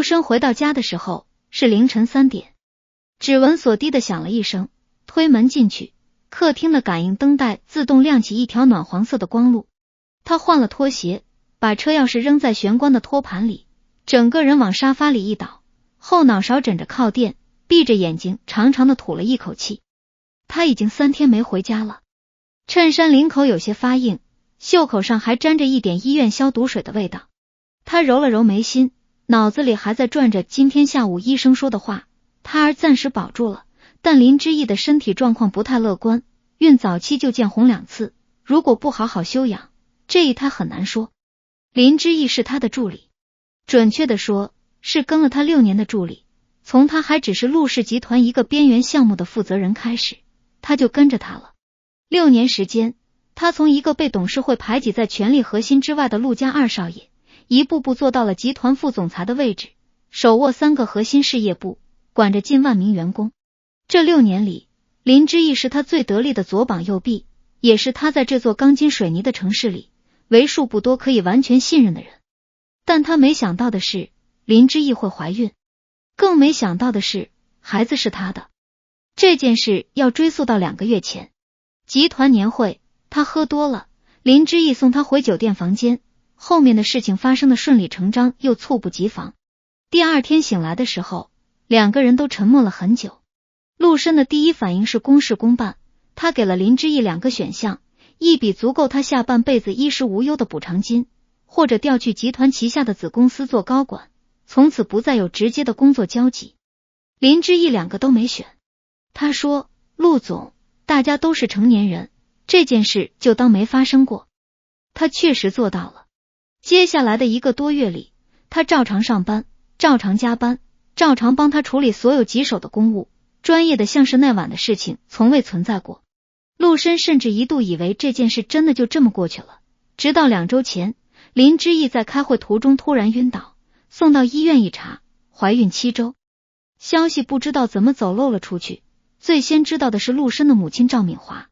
陆生回到家的时候是凌晨3点，指纹锁滴的响了一声，推门进去，客厅的感应灯带自动亮起一条暖黄色的光路。他换了拖鞋，把车钥匙扔在玄关的托盘里，整个人往沙发里一倒，后脑勺枕着靠垫，闭着眼睛长长的吐了一口气。他已经3天没回家了，衬衫领口有些发硬，袖口上还沾着一点医院消毒水的味道。他揉了揉眉心，脑子里还在转着今天下午医生说的话，胎儿暂时保住了，但林之义的身体状况不太乐观，孕早期就见红2次，如果不好好休养，这一胎很难说。林之义是他的助理，准确的说是跟了他6年的助理，从他还只是陆氏集团一个边缘项目的负责人开始，他就跟着他了。6年时间，他从一个被董事会排挤在权力核心之外的陆家二少爷，一步步做到了集团副总裁的位置，手握3个核心事业部，管着近万名员工。这6年里，林之义是他最得力的左膀右臂，也是他在这座钢筋水泥的城市里为数不多可以完全信任的人。但他没想到的是，林之义会怀孕，更没想到的是，孩子是他的。这件事要追溯到2个月前，集团年会，他喝多了，林之义送他回酒店房间，后面的事情发生的顺理成章又猝不及防。第2天醒来的时候，2个人都沉默了很久。陆深的第一反应是公事公办，他给了林之义2个选项，一笔足够他下半辈子衣食无忧的补偿金，或者调去集团旗下的子公司做高管，从此不再有直接的工作交集。林之义2个都没选。他说，陆总，大家都是成年人，这件事就当没发生过。他确实做到了。接下来的1个多月里，他照常上班，照常加班，照常帮他处理所有棘手的公务，专业的像是那晚的事情从未存在过。陆深甚至一度以为这件事真的就这么过去了，直到2周前，林之义在开会途中突然晕倒，送到医院一查，怀孕7周。消息不知道怎么走漏了出去，最先知道的是陆深的母亲赵敏华。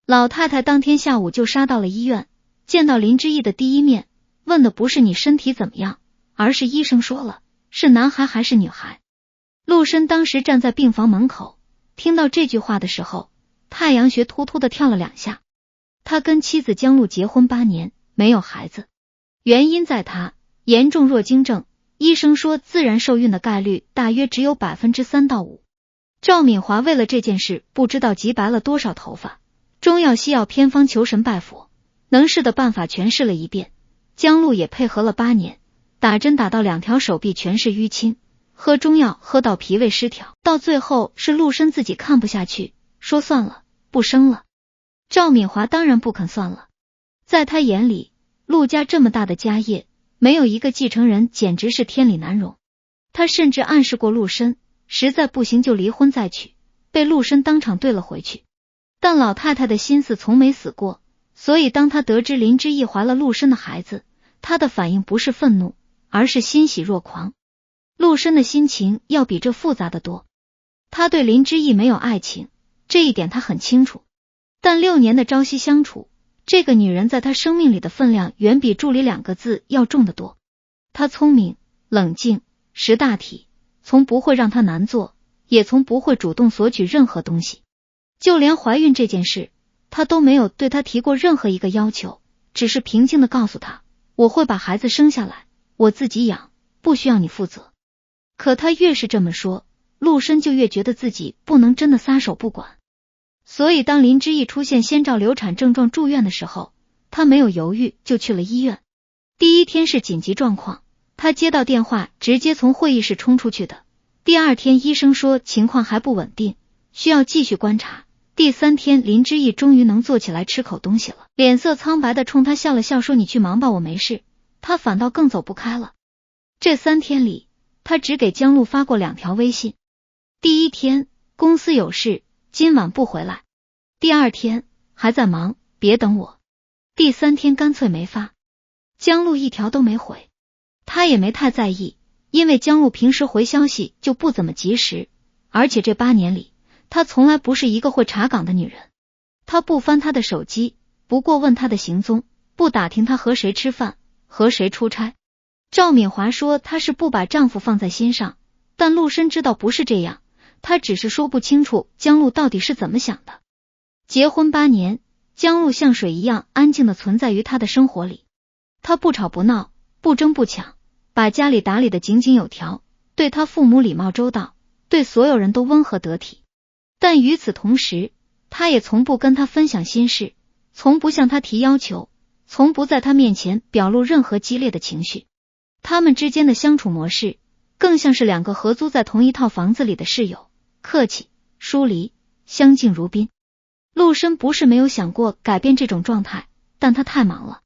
老太太当天下午就杀到了医院，见到林之义的第一面，问的不是你身体怎么样，而是医生说了，是男孩还是女孩。陆深当时站在病房门口，听到这句话的时候，太阳穴突突的跳了2下。他跟妻子江璐结婚8年，没有孩子，原因在他严重弱精症，医生说自然受孕的概率大约只有 3%到5%。赵敏华为了这件事不知道急白了多少头发，中药西药偏方求神拜佛，能试的办法全试了一遍。江璐也配合了8年，打针打到2条手臂全是淤青，喝中药喝到脾胃失调，到最后是陆深自己看不下去，说算了，不生了。赵敏华当然不肯算了，在他眼里，陆家这么大的家业，没有一个继承人简直是天理难容。他甚至暗示过陆深，实在不行就离婚再娶，被陆深当场怼了回去。但老太太的心思从没死过，所以当他得知林之义怀了陆深的孩子，他的反应不是愤怒，而是欣喜若狂。陆深的心情要比这复杂的多。他对林之义没有爱情，这一点他很清楚，但6年的朝夕相处，这个女人在他生命里的分量远比助理2个字要重得多。她聪明、冷静、识大体，从不会让他难做，也从不会主动索取任何东西。就连怀孕这件事，他都没有对他提过任何一个要求，只是平静地告诉他，我会把孩子生下来，我自己养，不需要你负责。可他越是这么说，陆深就越觉得自己不能真的撒手不管。所以当林之义出现先兆流产症状住院的时候，他没有犹豫就去了医院。第1天是紧急状况，他接到电话直接从会议室冲出去的。第2天医生说情况还不稳定，需要继续观察。第3天林之义终于能坐起来吃口东西了，脸色苍白的冲他笑了笑说，你去忙吧，我没事。他反倒更走不开了。这3天里，他只给江璐发过2条微信。第1天，公司有事，今晚不回来。第2天，还在忙，别等我。第3天干脆没发，江璐1条都没回。他也没太在意，因为江璐平时回消息就不怎么及时，而且这8年里，她从来不是一个会查岗的女人。他不翻她的手机，不过问她的行踪，不打听她和谁吃饭，和谁出差。赵敏华说她是不把丈夫放在心上，但陆深知道不是这样，他只是说不清楚江路到底是怎么想的。结婚8年，江路像水一样安静地存在于他的生活里，他不吵不闹，不争不抢，把家里打理得井井有条，对他父母礼貌周到，对所有人都温和得体。但与此同时，他也从不跟他分享心事，从不向他提要求，从不在他面前表露任何激烈的情绪。他们之间的相处模式更像是2个合租在同一套房子里的室友，客气、疏离、相敬如宾。陆深不是没有想过改变这种状态，但他太忙了。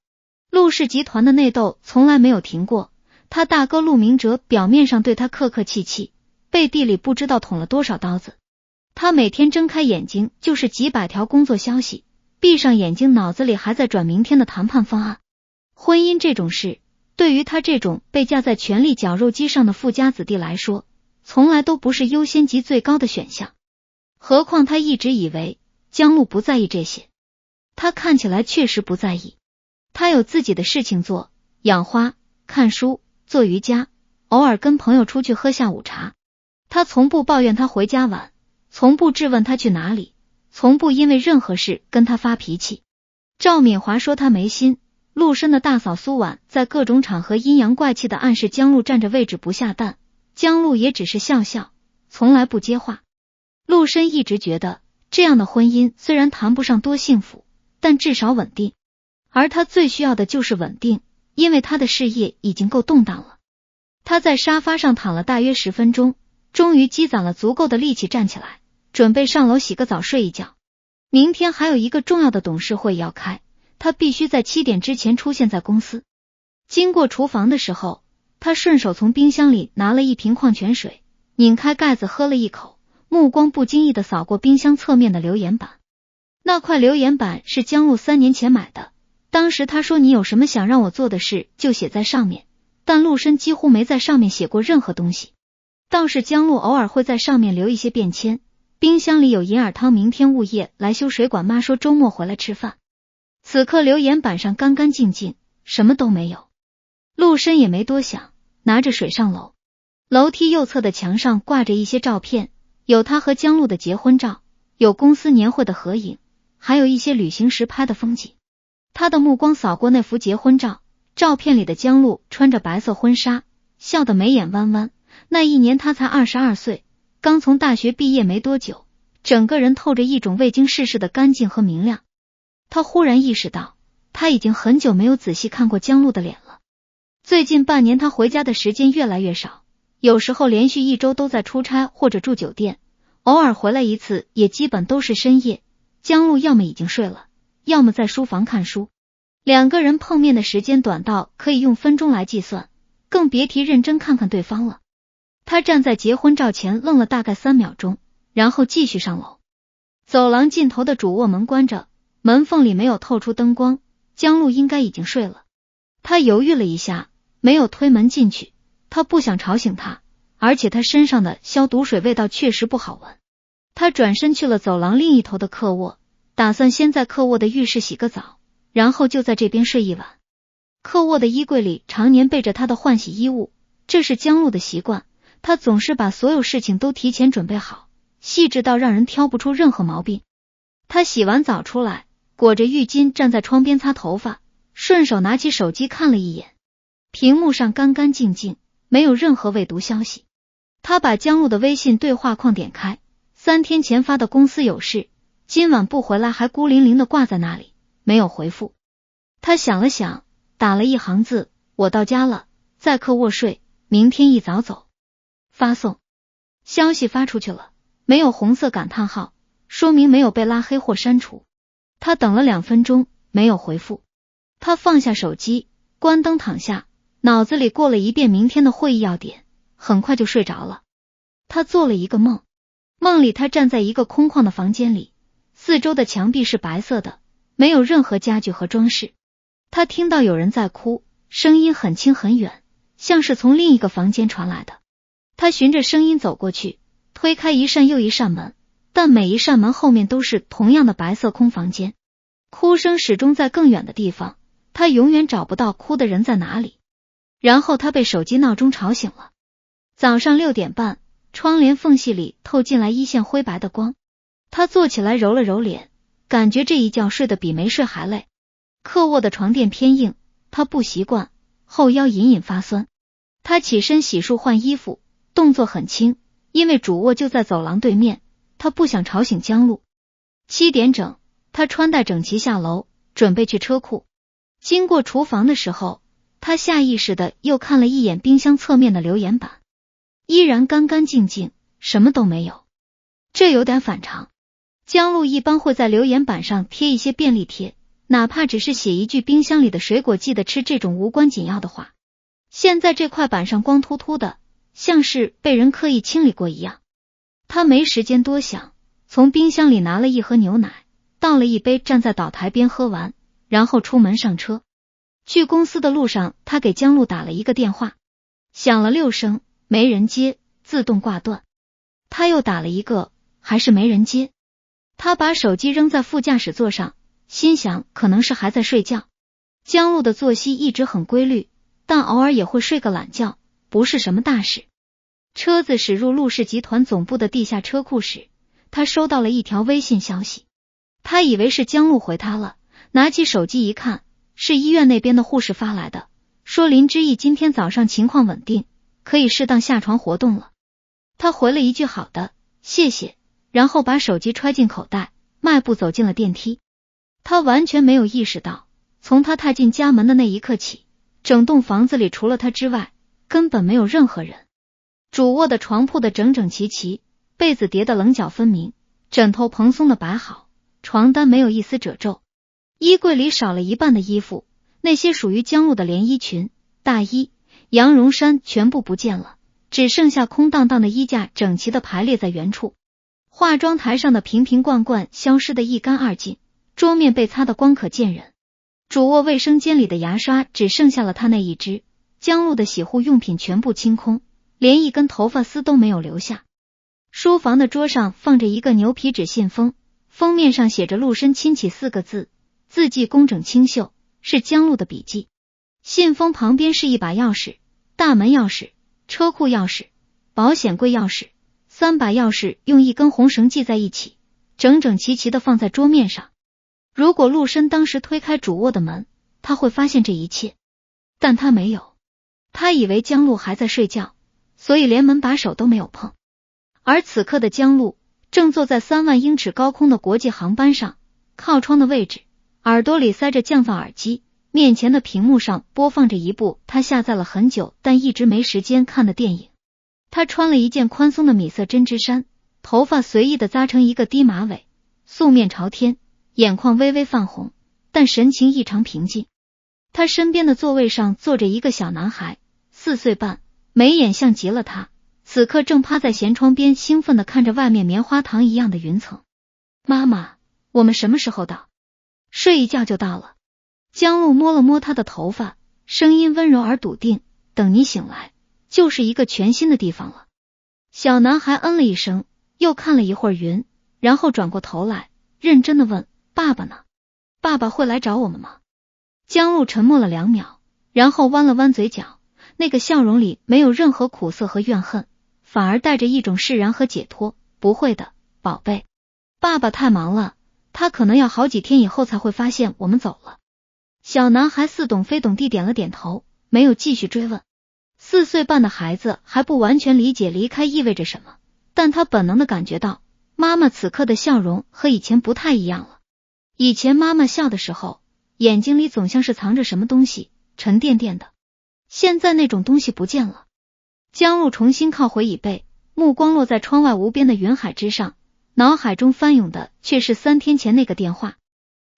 陆氏集团的内斗从来没有停过，他大哥陆明哲表面上对他客客气气，背地里不知道捅了多少刀子。他每天睁开眼睛就是几百条工作消息，闭上眼睛脑子里还在转明天的谈判方案。婚姻这种事，对于他这种被架在权力绞肉机上的富家子弟来说，从来都不是优先级最高的选项。何况他一直以为江路不在意这些，他看起来确实不在意。他有自己的事情做，养花、看书、做瑜伽，偶尔跟朋友出去喝下午茶。他从不抱怨他回家晚，从不质问他去哪里，从不因为任何事跟他发脾气。赵敏华说他没心，陆深的大嫂苏婉在各种场合阴阳怪气的暗示江路占着位置不下蛋，江路也只是笑笑，从来不接话。陆深一直觉得这样的婚姻虽然谈不上多幸福，但至少稳定，而他最需要的就是稳定，因为他的事业已经够动荡了。他在沙发上躺了大约10分钟，终于积攒了足够的力气站起来，准备上楼洗个澡睡一觉。明天还有一个重要的董事会要开，他必须在7点之前出现在公司。经过厨房的时候，他顺手从冰箱里拿了一瓶矿泉水，拧开盖子喝了一口，目光不经意地扫过冰箱侧面的留言板。那块留言板是江路3年前买的，当时他说你有什么想让我做的事就写在上面，但陆深几乎没在上面写过任何东西。倒是江路偶尔会在上面留一些便签，冰箱里有银耳汤，明天物业来修水管，妈说周末回来吃饭。此刻留言板上干干净净，什么都没有。陆深也没多想，拿着水上楼。楼梯右侧的墙上挂着一些照片，有他和江路的结婚照，有公司年会的合影，还有一些旅行时拍的风景。他的目光扫过那幅结婚照，照片里的江路穿着白色婚纱，笑得眉眼弯弯。那一年他才22岁，刚从大学毕业没多久，整个人透着一种未经世事的干净和明亮。他忽然意识到，他已经很久没有仔细看过江路的脸了。最近半年他回家的时间越来越少，有时候连续1周都在出差或者住酒店，偶尔回来一次也基本都是深夜。江路要么已经睡了，要么在书房看书。2个人碰面的时间短到可以用分钟来计算，更别提认真看看对方了。他站在结婚照前愣了大概3秒钟，然后继续上楼。走廊尽头的主卧门关着，门缝里没有透出灯光，江路应该已经睡了。他犹豫了一下，没有推门进去，他不想吵醒他，而且他身上的消毒水味道确实不好闻。他转身去了走廊另一头的客卧，打算先在客卧的浴室洗个澡，然后就在这边睡一晚。客卧的衣柜里常年备着他的换洗衣物，这是江路的习惯，他总是把所有事情都提前准备好，细致到让人挑不出任何毛病。他洗完澡出来，裹着浴巾站在窗边擦头发，顺手拿起手机看了一眼，屏幕上干干净净，没有任何未读消息。他把江路的微信对话框点开，3天前发的公司有事，今晚不回来还孤零零的挂在那里，没有回复。他想了想，打了一行字，我到家了，在客卧睡，明天一早走。发送。消息发出去了，没有红色感叹号，说明没有被拉黑或删除。他等了2分钟，没有回复。他放下手机，关灯躺下，脑子里过了一遍明天的会议要点，很快就睡着了。他做了一个梦，梦里他站在一个空旷的房间里，四周的墙壁是白色的，没有任何家具和装饰。他听到有人在哭，声音很轻很远，像是从另一个房间传来的。他循着声音走过去，推开一扇又一扇门，但每一扇门后面都是同样的白色空房间。哭声始终在更远的地方，他永远找不到哭的人在哪里。然后他被手机闹钟吵醒了。早上6点半，窗帘缝隙里透进来一线灰白的光。他坐起来揉了揉脸，感觉这一觉睡得比没睡还累。客卧的床垫偏硬，他不习惯，后腰隐隐发酸。他起身洗漱换衣服，动作很轻，因为主卧就在走廊对面，他不想吵醒江路。7点整，他穿戴整齐下楼，准备去车库。经过厨房的时候，他下意识的又看了一眼冰箱侧面的留言板，依然干干净净，什么都没有，这有点反常。江路一般会在留言板上贴一些便利贴，哪怕只是写一句冰箱里的水果记得吃这种无关紧要的话。现在这块板上光秃秃的，像是被人刻意清理过一样。他没时间多想，从冰箱里拿了一盒牛奶，倒了一杯，站在岛台边喝完，然后出门上车。去公司的路上，他给江路打了一个电话，响了6声，没人接，自动挂断。他又打了一个，还是没人接。他把手机扔在副驾驶座上，心想可能是还在睡觉。江路的作息一直很规律，但偶尔也会睡个懒觉，不是什么大事。车子驶入陆氏集团总部的地下车库时，他收到了一条微信消息。他以为是江路回他了，拿起手机一看，是医院那边的护士发来的，说林之毅今天早上情况稳定，可以适当下床活动了。他回了一句好的，谢谢，然后把手机揣进口袋，迈步走进了电梯。他完全没有意识到，从他踏进家门的那一刻起，整栋房子里除了他之外，根本没有任何人。主卧的床铺的整整齐齐，被子叠得棱角分明，枕头蓬松的摆好，床单没有一丝褶皱。衣柜里少了一半的衣服，那些属于江路的连衣裙、大衣、羊绒衫全部不见了，只剩下空荡荡的衣架整齐的排列在原处。化妆台上的瓶瓶罐罐消失得一干二净，桌面被擦得光可见人。主卧卫生间里的牙刷只剩下了他那一支，江路的洗护用品全部清空，连一根头发丝都没有留下。书房的桌上放着一个牛皮纸信封，封面上写着陆深亲戚4个字，字迹工整清秀，是江路的笔迹。信封旁边是一把钥匙，大门钥匙、车库钥匙、保险柜钥匙，3把钥匙用一根红绳系在一起，整整齐齐地放在桌面上。如果陆深当时推开主卧的门，他会发现这一切，但他没有。他以为江路还在睡觉，所以连门把手都没有碰。而此刻的江路正坐在3万英尺高空的国际航班上，靠窗的位置，耳朵里塞着降噪耳机，面前的屏幕上播放着一部他下载了很久但一直没时间看的电影。他穿了一件宽松的米色针织衫，头发随意的扎成一个低马尾，素面朝天，眼眶微微泛红，但神情异常平静。他身边的座位上坐着一个小男孩，4岁半，眉眼像极了他，此刻正趴在舷窗边兴奋地看着外面棉花糖一样的云层。妈妈，我们什么时候到？睡一觉就到了。江路摸了摸他的头发，声音温柔而笃定，等你醒来，就是一个全新的地方了。小男孩嗯了一声，又看了一会儿云，然后转过头来，认真地问，爸爸呢？爸爸会来找我们吗？江路沉默了2秒，然后弯了弯嘴角，那个笑容里没有任何苦涩和怨恨，反而带着一种释然和解脱。不会的，宝贝，爸爸太忙了，他可能要好几天以后才会发现我们走了。小男孩似懂非懂地点了点头，没有继续追问。4岁半的孩子还不完全理解离开意味着什么，但他本能的感觉到妈妈此刻的笑容和以前不太一样了。以前妈妈笑的时候，眼睛里总像是藏着什么东西，沉甸甸的，现在那种东西不见了。江路重新靠回椅背，目光落在窗外无边的云海之上，脑海中翻涌的却是3天前那个电话。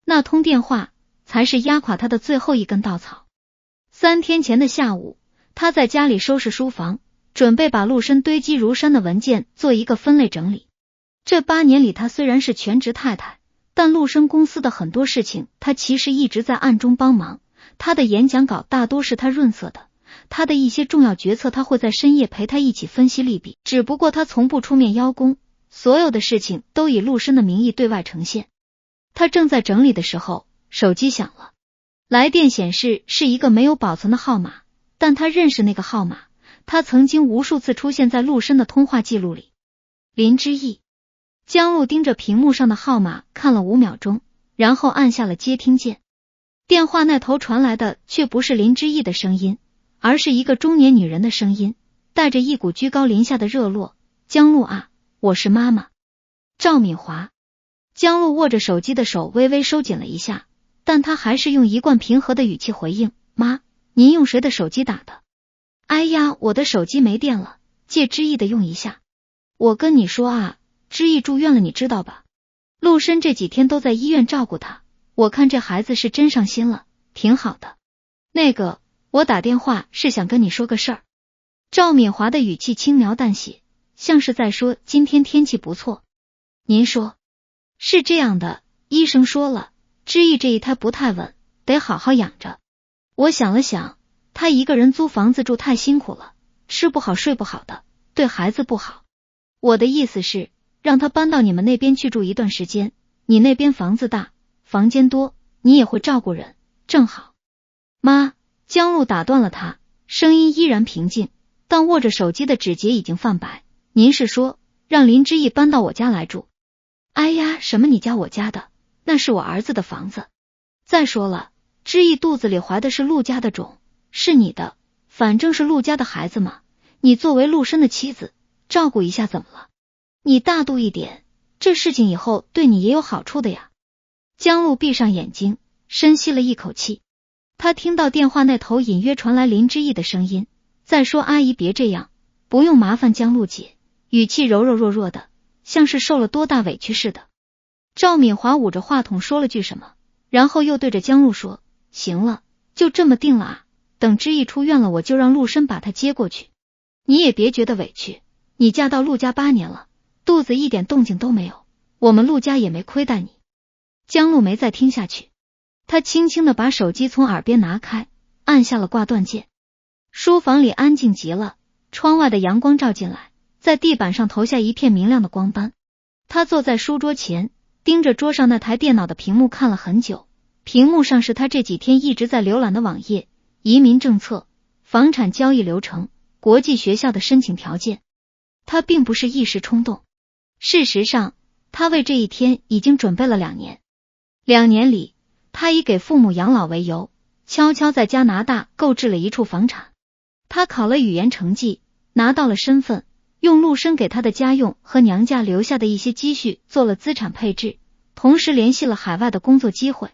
那通电话才是压垮他的最后一根稻草。3天前的下午，他在家里收拾书房，准备把陆深堆积如山的文件做一个分类整理。这8年里，他虽然是全职太太，但陆深公司的很多事情他其实一直在暗中帮忙。他的演讲稿大多是他润色的，他的一些重要决策他会在深夜陪他一起分析利弊，只不过他从不出面邀功，所有的事情都以陆深的名义对外呈现。他正在整理的时候，手机响了，来电显示是一个没有保存的号码，但他认识那个号码，他曾经无数次出现在陆深的通话记录里。林之义。江路盯着屏幕上的号码看了5秒钟，然后按下了接听键。电话那头传来的却不是林之义的声音，而是一个中年女人的声音，带着一股居高临下的热络。江路啊，我是妈妈。赵敏华。江路握着手机的手微微收紧了一下，但他还是用一贯平和的语气回应，妈，您用谁的手机打的？哎呀，我的手机没电了，借之义的用一下。我跟你说啊，之义住院了，你知道吧？陆深这几天都在医院照顾他，我看这孩子是真上心了，挺好的。那个，我打电话是想跟你说个事儿。赵敏华的语气轻描淡写，像是在说今天天气不错。您说。是这样的，医生说了，之义这一胎不太稳，得好好养着。我想了想，他一个人租房子住太辛苦了，吃不好睡不好的，对孩子不好。我的意思是，让他搬到你们那边去住一段时间，你那边房子大，房间多，你也会照顾人，正好。妈，江路打断了他，声音依然平静，但握着手机的指节已经泛白。您是说，让林之义搬到我家来住？哎呀，什么你家我家的，那是我儿子的房子。再说了，之义肚子里怀的是陆家的种，是你的，反正是陆家的孩子嘛，你作为陆深的妻子，照顾一下怎么了？你大度一点，这事情以后对你也有好处的呀。江路闭上眼睛，深吸了一口气，他听到电话那头隐约传来林之义的声音，再说阿姨别这样，不用麻烦江路姐，语气柔柔弱弱的，像是受了多大委屈似的。赵敏华捂着话筒说了句什么，然后又对着江路说，行了，就这么定了啊，等之义出院了，我就让陆深把他接过去。你也别觉得委屈，你嫁到陆家8年了，肚子一点动静都没有，我们陆家也没亏待你。江路没再听下去，他轻轻地把手机从耳边拿开，按下了挂断键。书房里安静极了，窗外的阳光照进来，在地板上投下一片明亮的光斑。他坐在书桌前，盯着桌上那台电脑的屏幕看了很久，屏幕上是他这几天一直在浏览的网页，移民政策、房产交易流程、国际学校的申请条件。他并不是一时冲动，事实上，他为这一天已经准备了2年。2年里，他以给父母养老为由，悄悄在加拿大购置了一处房产。他考了语言成绩，拿到了身份，用陆深给他的家用和娘家留下的一些积蓄做了资产配置，同时联系了海外的工作机会。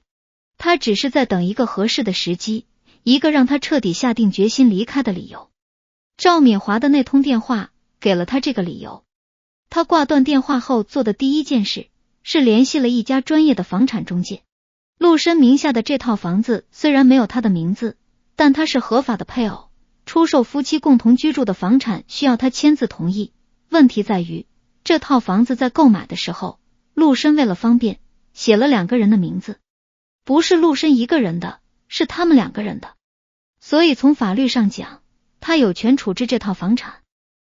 他只是在等一个合适的时机，一个让他彻底下定决心离开的理由。赵敏华的那通电话给了他这个理由。他挂断电话后做的第一件事是联系了一家专业的房产中介。陆深名下的这套房子虽然没有他的名字，但他是合法的配偶，出售夫妻共同居住的房产需要他签字同意。问题在于，这套房子在购买的时候，陆深为了方便写了2个人的名字，不是陆深一个人的，是他们2个人的。所以从法律上讲，他有权处置这套房产。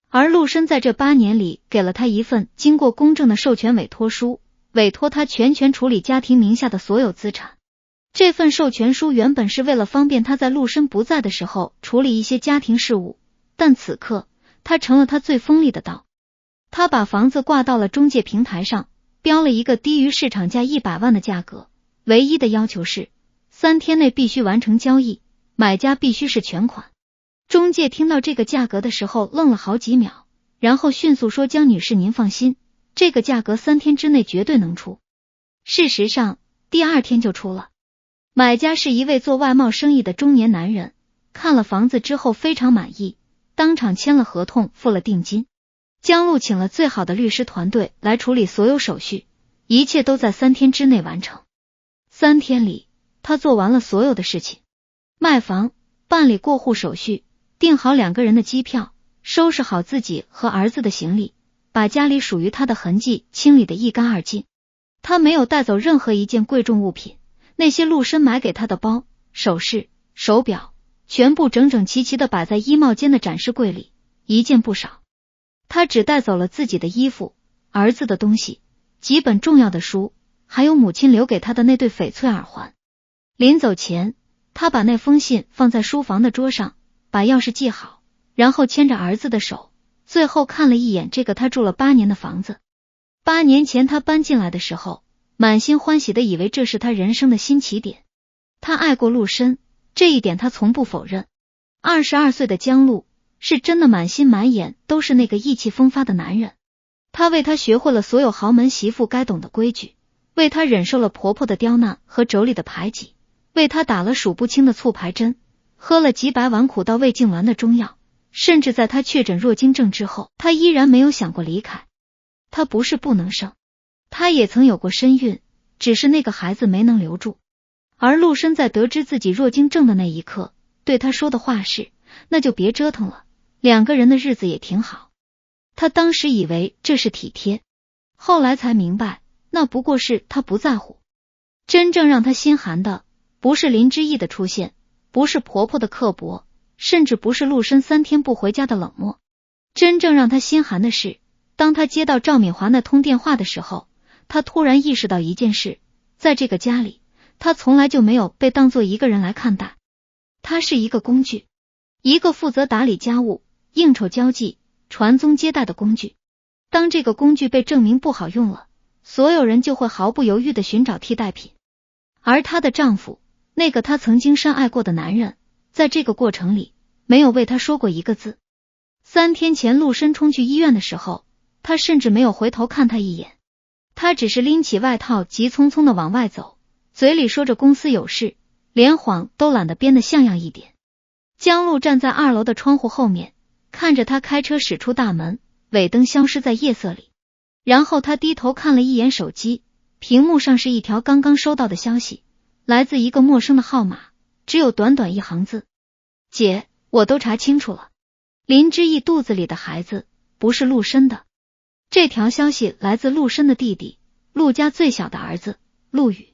而陆深在这8年里给了他一份经过公证的授权委托书，委托他全权处理家庭名下的所有资产。这份授权书原本是为了方便他在陆深不在的时候处理一些家庭事务，但此刻他成了他最锋利的刀。他把房子挂到了中介平台上，标了一个低于市场价100万的价格，唯一的要求是3天内必须完成交易，买家必须是全款。中介听到这个价格的时候愣了好几秒，然后迅速说，江女士您放心，这个价格3天之内绝对能出。事实上第2天就出了。买家是一位做外贸生意的中年男人，看了房子之后非常满意，当场签了合同，付了定金。江路请了最好的律师团队来处理所有手续，一切都在3天之内完成。3天里，他做完了所有的事情，卖房、办理过户手续、订好2个人的机票，收拾好自己和儿子的行李，把家里属于他的痕迹清理得一干二净。他没有带走任何一件贵重物品，那些陆深买给他的包、首饰、手表，全部整整齐齐地摆在衣帽间的展示柜里，一件不少。他只带走了自己的衣服、儿子的东西、几本重要的书，还有母亲留给他的那对翡翠耳环。临走前，他把那封信放在书房的桌上，把钥匙系好，然后牵着儿子的手，最后看了一眼这个他住了8年的房子。8年前他搬进来的时候，满心欢喜的以为这是他人生的新起点。他爱过陆深，这一点他从不否认。22岁的江路是真的满心满眼都是那个意气风发的男人。他为他学会了所有豪门媳妇该懂的规矩，为他忍受了婆婆的刁难和妯娌的排挤，为他打了数不清的促排针，喝了几百碗苦到胃痉挛的中药，甚至在他确诊弱精症之后，他依然没有想过离开。他不是不能生，他也曾有过身孕，只是那个孩子没能留住。而陆深在得知自己弱精症的那一刻，对他说的话是，那就别折腾了，2个人的日子也挺好。他当时以为这是体贴，后来才明白，那不过是他不在乎。真正让他心寒的，不是林之义的出现，不是婆婆的刻薄，甚至不是陆深3天不回家的冷漠。真正让他心寒的是，当他接到赵敏华那通电话的时候，他突然意识到一件事，在这个家里，他从来就没有被当作一个人来看待。他是一个工具，一个负责打理家务、应酬交际、传宗接代的工具。当这个工具被证明不好用了，所有人就会毫不犹豫地寻找替代品。而她的丈夫，那个她曾经深爱过的男人，在这个过程里没有为她说过一个字。3天前陆深冲去医院的时候，他甚至没有回头看他一眼，他只是拎起外套急匆匆地往外走，嘴里说着公司有事，连谎都懒得编得像样一点。江路站在2楼的窗户后面，看着他开车驶出大门，尾灯消失在夜色里。然后他低头看了一眼手机，屏幕上是一条刚刚收到的消息，来自一个陌生的号码，只有短短1行字：姐，我都查清楚了，林之义肚子里的孩子不是陆深的。这条消息来自陆深的弟弟，陆家最小的儿子陆羽。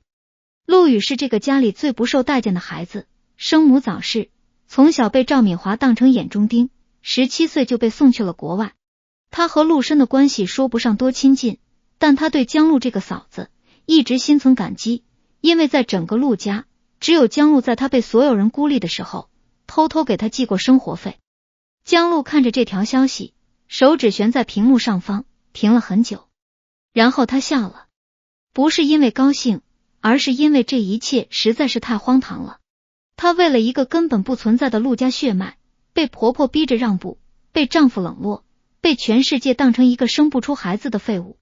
陆羽是这个家里最不受待见的孩子，生母早逝，从小被赵敏华当成眼中钉，17岁就被送去了国外。他和陆深的关系说不上多亲近，但他对江路这个嫂子一直心存感激，因为在整个陆家，只有江路在他被所有人孤立的时候，偷偷给他寄过生活费。江路看着这条消息，手指悬在屏幕上方，停了很久，然后他笑了，不是因为高兴，而是因为这一切实在是太荒唐了。她为了一个根本不存在的陆家血脉，被婆婆逼着让步，被丈夫冷落，被全世界当成一个生不出孩子的废物。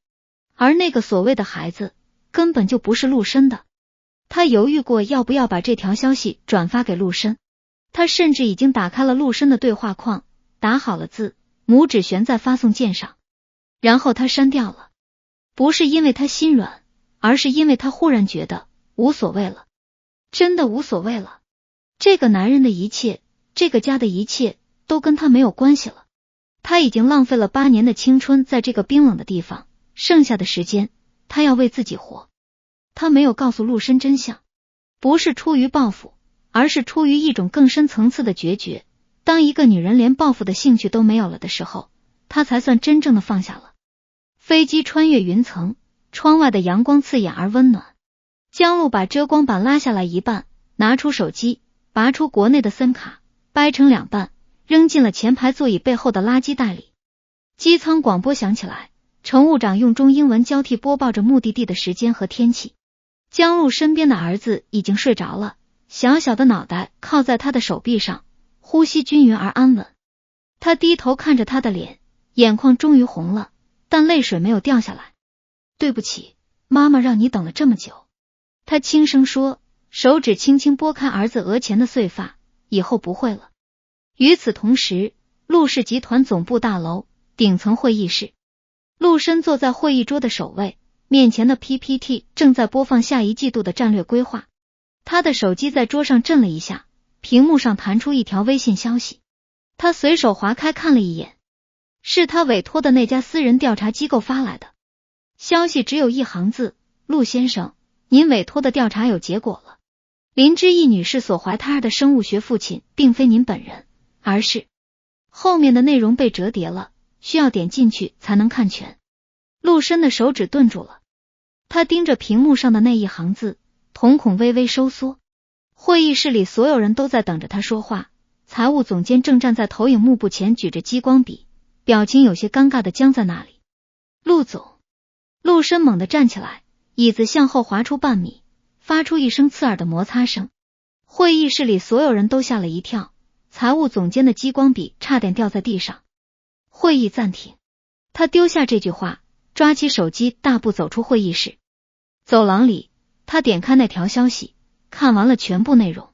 而那个所谓的孩子根本就不是陆深的。她犹豫过要不要把这条消息转发给陆深，她甚至已经打开了陆深的对话框，打好了字，拇指悬在发送键上，然后她删掉了。不是因为她心软，而是因为她忽然觉得无所谓了，真的无所谓了。这个男人的一切，这个家的一切都跟他没有关系了。他已经浪费了8年的青春在这个冰冷的地方，剩下的时间他要为自己活。他没有告诉陆深真相，不是出于报复，而是出于一种更深层次的决绝。当一个女人连报复的兴趣都没有了的时候，她才算真正的放下了。飞机穿越云层，窗外的阳光刺眼而温暖。江路把遮光板拉下来一半，拿出手机，拔出国内的SIM卡，掰成2半，扔进了前排座椅背后的垃圾袋里。机舱广播响起来，乘务长用中英文交替播报着目的地的时间和天气。江路身边的儿子已经睡着了，小小的脑袋靠在他的手臂上，呼吸均匀而安稳。他低头看着他的脸，眼眶终于红了，但泪水没有掉下来。对不起，妈妈让你等了这么久。他轻声说，手指轻轻拨开儿子额前的碎发，以后不会了。与此同时，陆氏集团总部大楼顶层会议室，陆深坐在会议桌的首位，面前的 PPT 正在播放下一季度的战略规划。他的手机在桌上震了一下，屏幕上弹出一条微信消息。他随手划开看了一眼，是他委托的那家私人调查机构发来的。消息只有1行字：陆先生，您委托的调查有结果了。林之义女士所怀胎儿的生物学父亲并非您本人，而是……后面的内容被折叠了，需要点进去才能看全。陆深的手指顿住了，他盯着屏幕上的那1行字，瞳孔微微收缩。会议室里所有人都在等着他说话，财务总监正站在投影幕布前，举着激光笔，表情有些尴尬的僵在那里。陆总。陆深猛地站起来，椅子向后滑出半米，发出一声刺耳的摩擦声。会议室里所有人都吓了一跳，财务总监的激光笔差点掉在地上。会议暂停。他丢下这句话，抓起手机大步走出会议室。走廊里，他点开那条消息，看完了全部内容。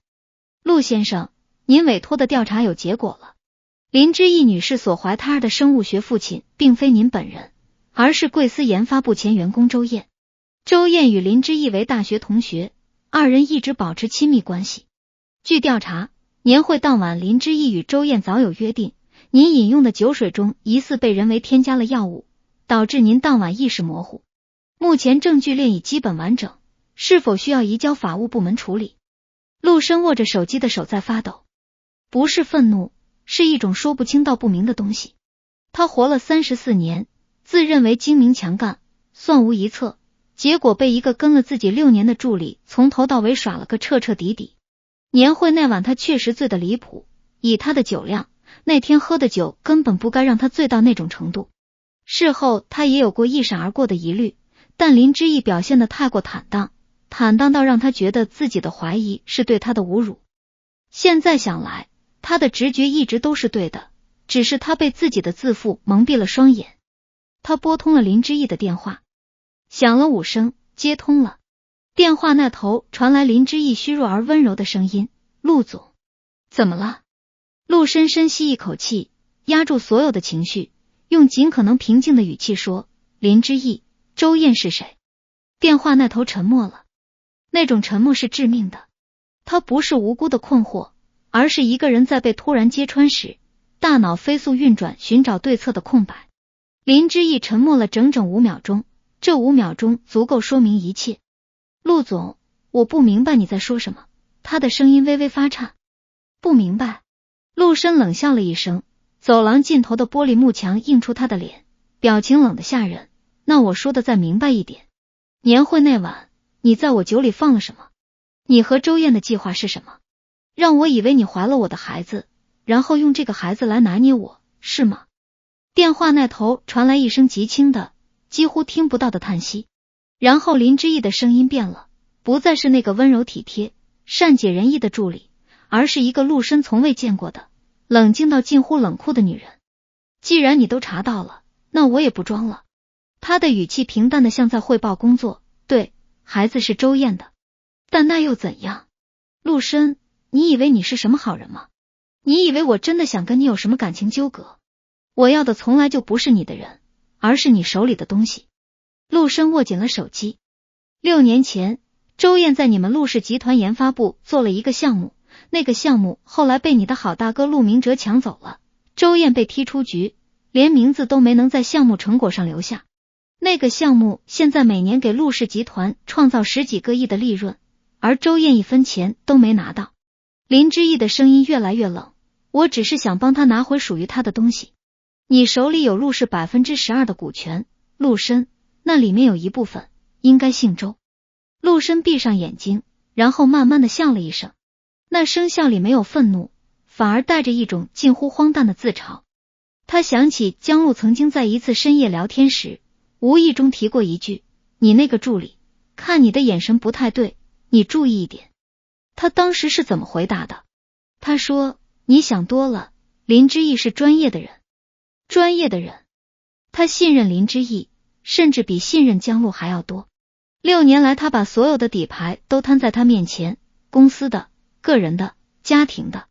陆先生，您委托的调查有结果了。林之义女士所怀胎儿的生物学父亲并非您本人，而是贵司研发部前员工周燕。周燕与林之义为大学同学，二人一直保持亲密关系。据调查，年会当晚林之义与周燕早有约定，您饮用的酒水中疑似被人为添加了药物，导致您当晚意识模糊。目前证据链已基本完整，是否需要移交法务部门处理？陆深握着手机的手在发抖，不是愤怒，是一种说不清道不明的东西。他活了34年，自认为精明强干，算无一策，结果被一个跟了自己6年的助理从头到尾耍了个彻彻底底。年会那晚他确实醉得离谱，以他的酒量，那天喝的酒根本不该让他醉到那种程度。事后他也有过一闪而过的疑虑，但林之义表现得太过坦荡，坦荡到让他觉得自己的怀疑是对他的侮辱。现在想来，他的直觉一直都是对的，只是他被自己的自负蒙蔽了双眼。他拨通了林之义的电话，响了5声，接通了。电话那头传来林之义虚弱而温柔的声音：陆总。怎么了？陆深深吸一口气，压住所有的情绪，用尽可能平静的语气说：林之义，周燕是谁？电话那头沉默了，那种沉默是致命的。他不是无辜的困惑，而是一个人在被突然揭穿时，大脑飞速运转寻找对策的空白。林之义沉默了整整5秒钟，这5秒钟足够说明一切。陆总，我不明白你在说什么。他的声音微微发颤。不明白。陆深冷笑了一声，走廊尽头的玻璃幕墙映出他的脸，表情冷得吓人。那我说的再明白一点，年会那晚你在我酒里放了什么？你和周燕的计划是什么？让我以为你怀了我的孩子，然后用这个孩子来拿捏我，是吗？电话那头传来一声极轻的几乎听不到的叹息，然后林之义的声音变了，不再是那个温柔体贴善解人意的助理，而是一个陆深从未见过的冷静到近乎冷酷的女人。既然你都查到了，那我也不装了。他的语气平淡的像在汇报工作。对，孩子是周燕的。但那又怎样？陆深，你以为你是什么好人吗？你以为我真的想跟你有什么感情纠葛？我要的从来就不是你的人，而是你手里的东西。陆深握紧了手机。6年前，周燕在你们陆氏集团研发部做了一个项目，那个项目后来被你的好大哥陆明哲抢走了，周燕被踢出局，连名字都没能在项目成果上留下。那个项目现在每年给陆氏集团创造10几个亿的利润，而周燕1分钱都没拿到。林之义的声音越来越冷，我只是想帮他拿回属于他的东西。你手里有陆氏12%的股权，陆深，那里面有一部分应该姓周。陆深闭上眼睛，然后慢慢的笑了一声，那声笑里没有愤怒，反而带着一种近乎荒诞的自嘲。他想起江路曾经在一次深夜聊天时无意中提过一句：你那个助理，看你的眼神不太对，你注意一点。他当时是怎么回答的？他说：你想多了，林之义是专业的人。专业的人。他信任林之义，甚至比信任江路还要多。6年来，他把所有的底牌都摊在他面前，公司的、个人的、家庭的。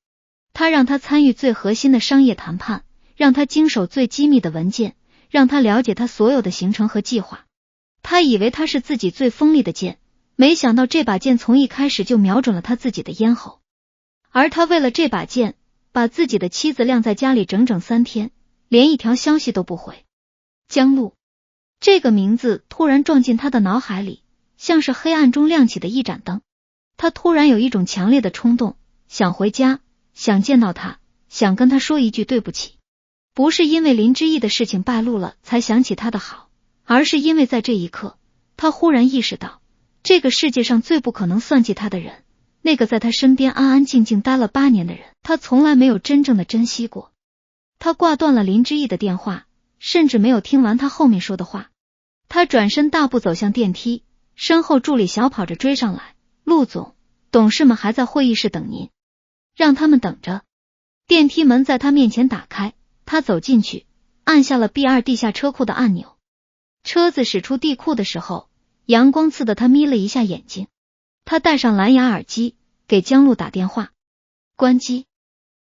他让他参与最核心的商业谈判，让他经手最机密的文件，让他了解他所有的行程和计划。他以为他是自己最锋利的剑，没想到这把剑从一开始就瞄准了他自己的咽喉。而他为了这把剑，把自己的妻子晾在家里整整3天，连一条消息都不回。江路这个名字突然撞进他的脑海里，像是黑暗中亮起的一盏灯。他突然有一种强烈的冲动，想回家，想见到他，想跟他说一句对不起。不是因为林之义的事情败露了才想起他的好，而是因为在这一刻，他忽然意识到，这个世界上最不可能算计他的人，那个在他身边安安静静待了8年的人，他从来没有真正的珍惜过。他挂断了林之义的电话，甚至没有听完他后面说的话。他转身大步走向电梯，身后助理小跑着追上来，陆总，董事们还在会议室等您，让他们等着。电梯门在他面前打开，他走进去，按下了 B2 地下车库的按钮。车子驶出地库的时候，阳光刺得他眯了一下眼睛。他戴上蓝牙耳机，给江路打电话。关机，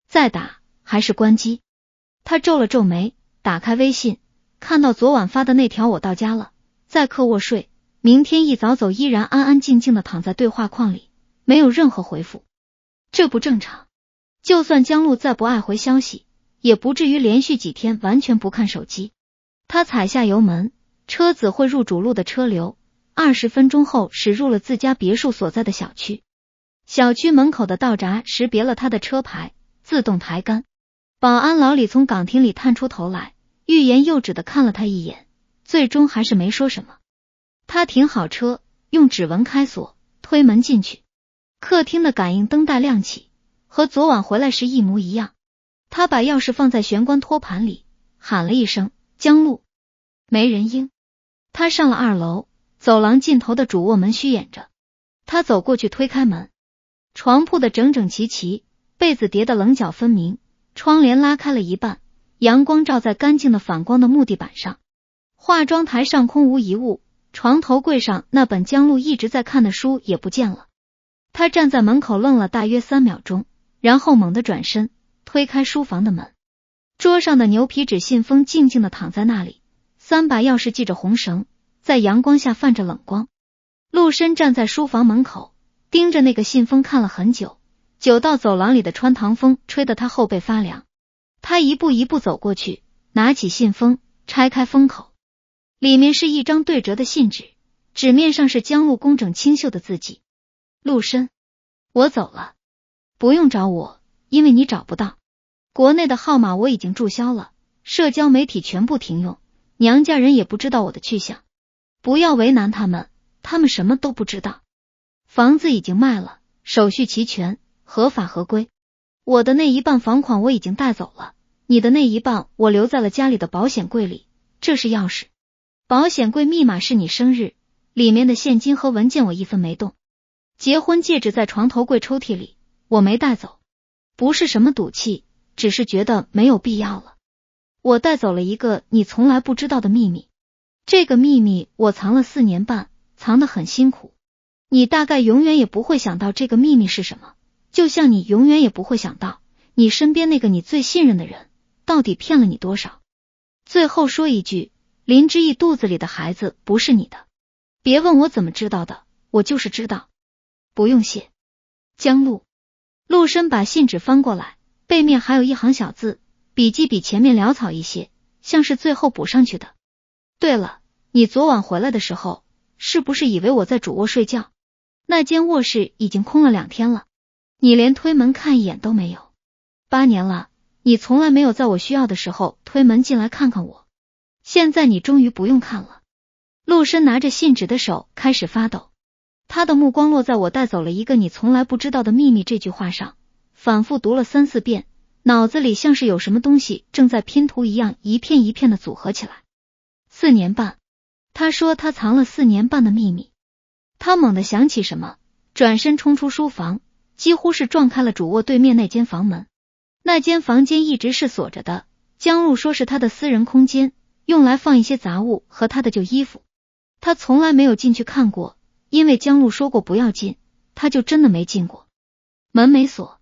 再打，还是关机。他皱了皱眉，打开微信，看到昨晚发的那条我到家了，在客卧睡，明天一早走，依然安安静静的躺在对话框里，没有任何回复。这不正常。就算江路再不爱回消息，也不至于连续几天完全不看手机。他踩下油门，车子汇入主路的车流，20分钟后驶入了自家别墅所在的小区。小区门口的道闸识别了他的车牌，自动抬杆。保安老李从岗亭里探出头来，欲言又止的看了他一眼，最终还是没说什么。他停好车，用指纹开锁，推门进去。客厅的感应灯带亮起，和昨晚回来时一模一样。他把钥匙放在玄关托盘里，喊了一声江路，没人应。他上了2楼，走廊尽头的主卧门虚掩着。他走过去推开门，床铺的整整齐齐，被子叠得棱角分明，窗帘拉开了一半，阳光照在干净的反光的木地板上。化妆台上空无一物，床头柜上那本江路一直在看的书也不见了。他站在门口愣了大约3秒钟，然后猛地转身，推开书房的门。桌上的牛皮纸信封静静地躺在那里，3把钥匙系着红绳，在阳光下泛着冷光。陆深站在书房门口，盯着那个信封看了很久，久到走廊里的穿堂风吹得他后背发凉。他一步一步走过去，拿起信封，拆开封口，里面是一张对折的信纸，纸面上是江路工整清秀的字迹。陆深，我走了，不用找我，因为你找不到。国内的号码我已经注销了，社交媒体全部停用，娘家人也不知道我的去向。不要为难他们，他们什么都不知道。房子已经卖了，手续齐全，合法合规。我的那一半房款我已经带走了，你的那一半我留在了家里的保险柜里，这是钥匙。保险柜密码是你生日，里面的现金和文件我一分没动。结婚戒指在床头柜抽屉里，我没带走。不是什么赌气，只是觉得没有必要了。我带走了一个你从来不知道的秘密，这个秘密我藏了4年半，藏得很辛苦。你大概永远也不会想到这个秘密是什么，就像你永远也不会想到，你身边那个你最信任的人，到底骗了你多少。最后说一句，林之义肚子里的孩子不是你的。别问我怎么知道的，我就是知道。不用谢。江路。陆深把信纸翻过来，背面还有一行小字，笔记比前面潦草一些，像是最后补上去的。对了，你昨晚回来的时候，是不是以为我在主卧睡觉？那间卧室已经空了2天了，你连推门看一眼都没有。8年了，你从来没有在我需要的时候推门进来看看我。现在你终于不用看了。陆深拿着信纸的手开始发抖，他的目光落在我带走了一个你从来不知道的秘密这句话上，反复读了3、4遍，脑子里像是有什么东西正在拼图一样，一片一片的组合起来。4年半，他说他藏了4年半的秘密。他猛地想起什么，转身冲出书房，几乎是撞开了主卧对面那间房门。那间房间一直是锁着的，江路说是他的私人空间，用来放一些杂物和他的旧衣服。他从来没有进去看过，因为江路说过不要进，他就真的没进过。门没锁，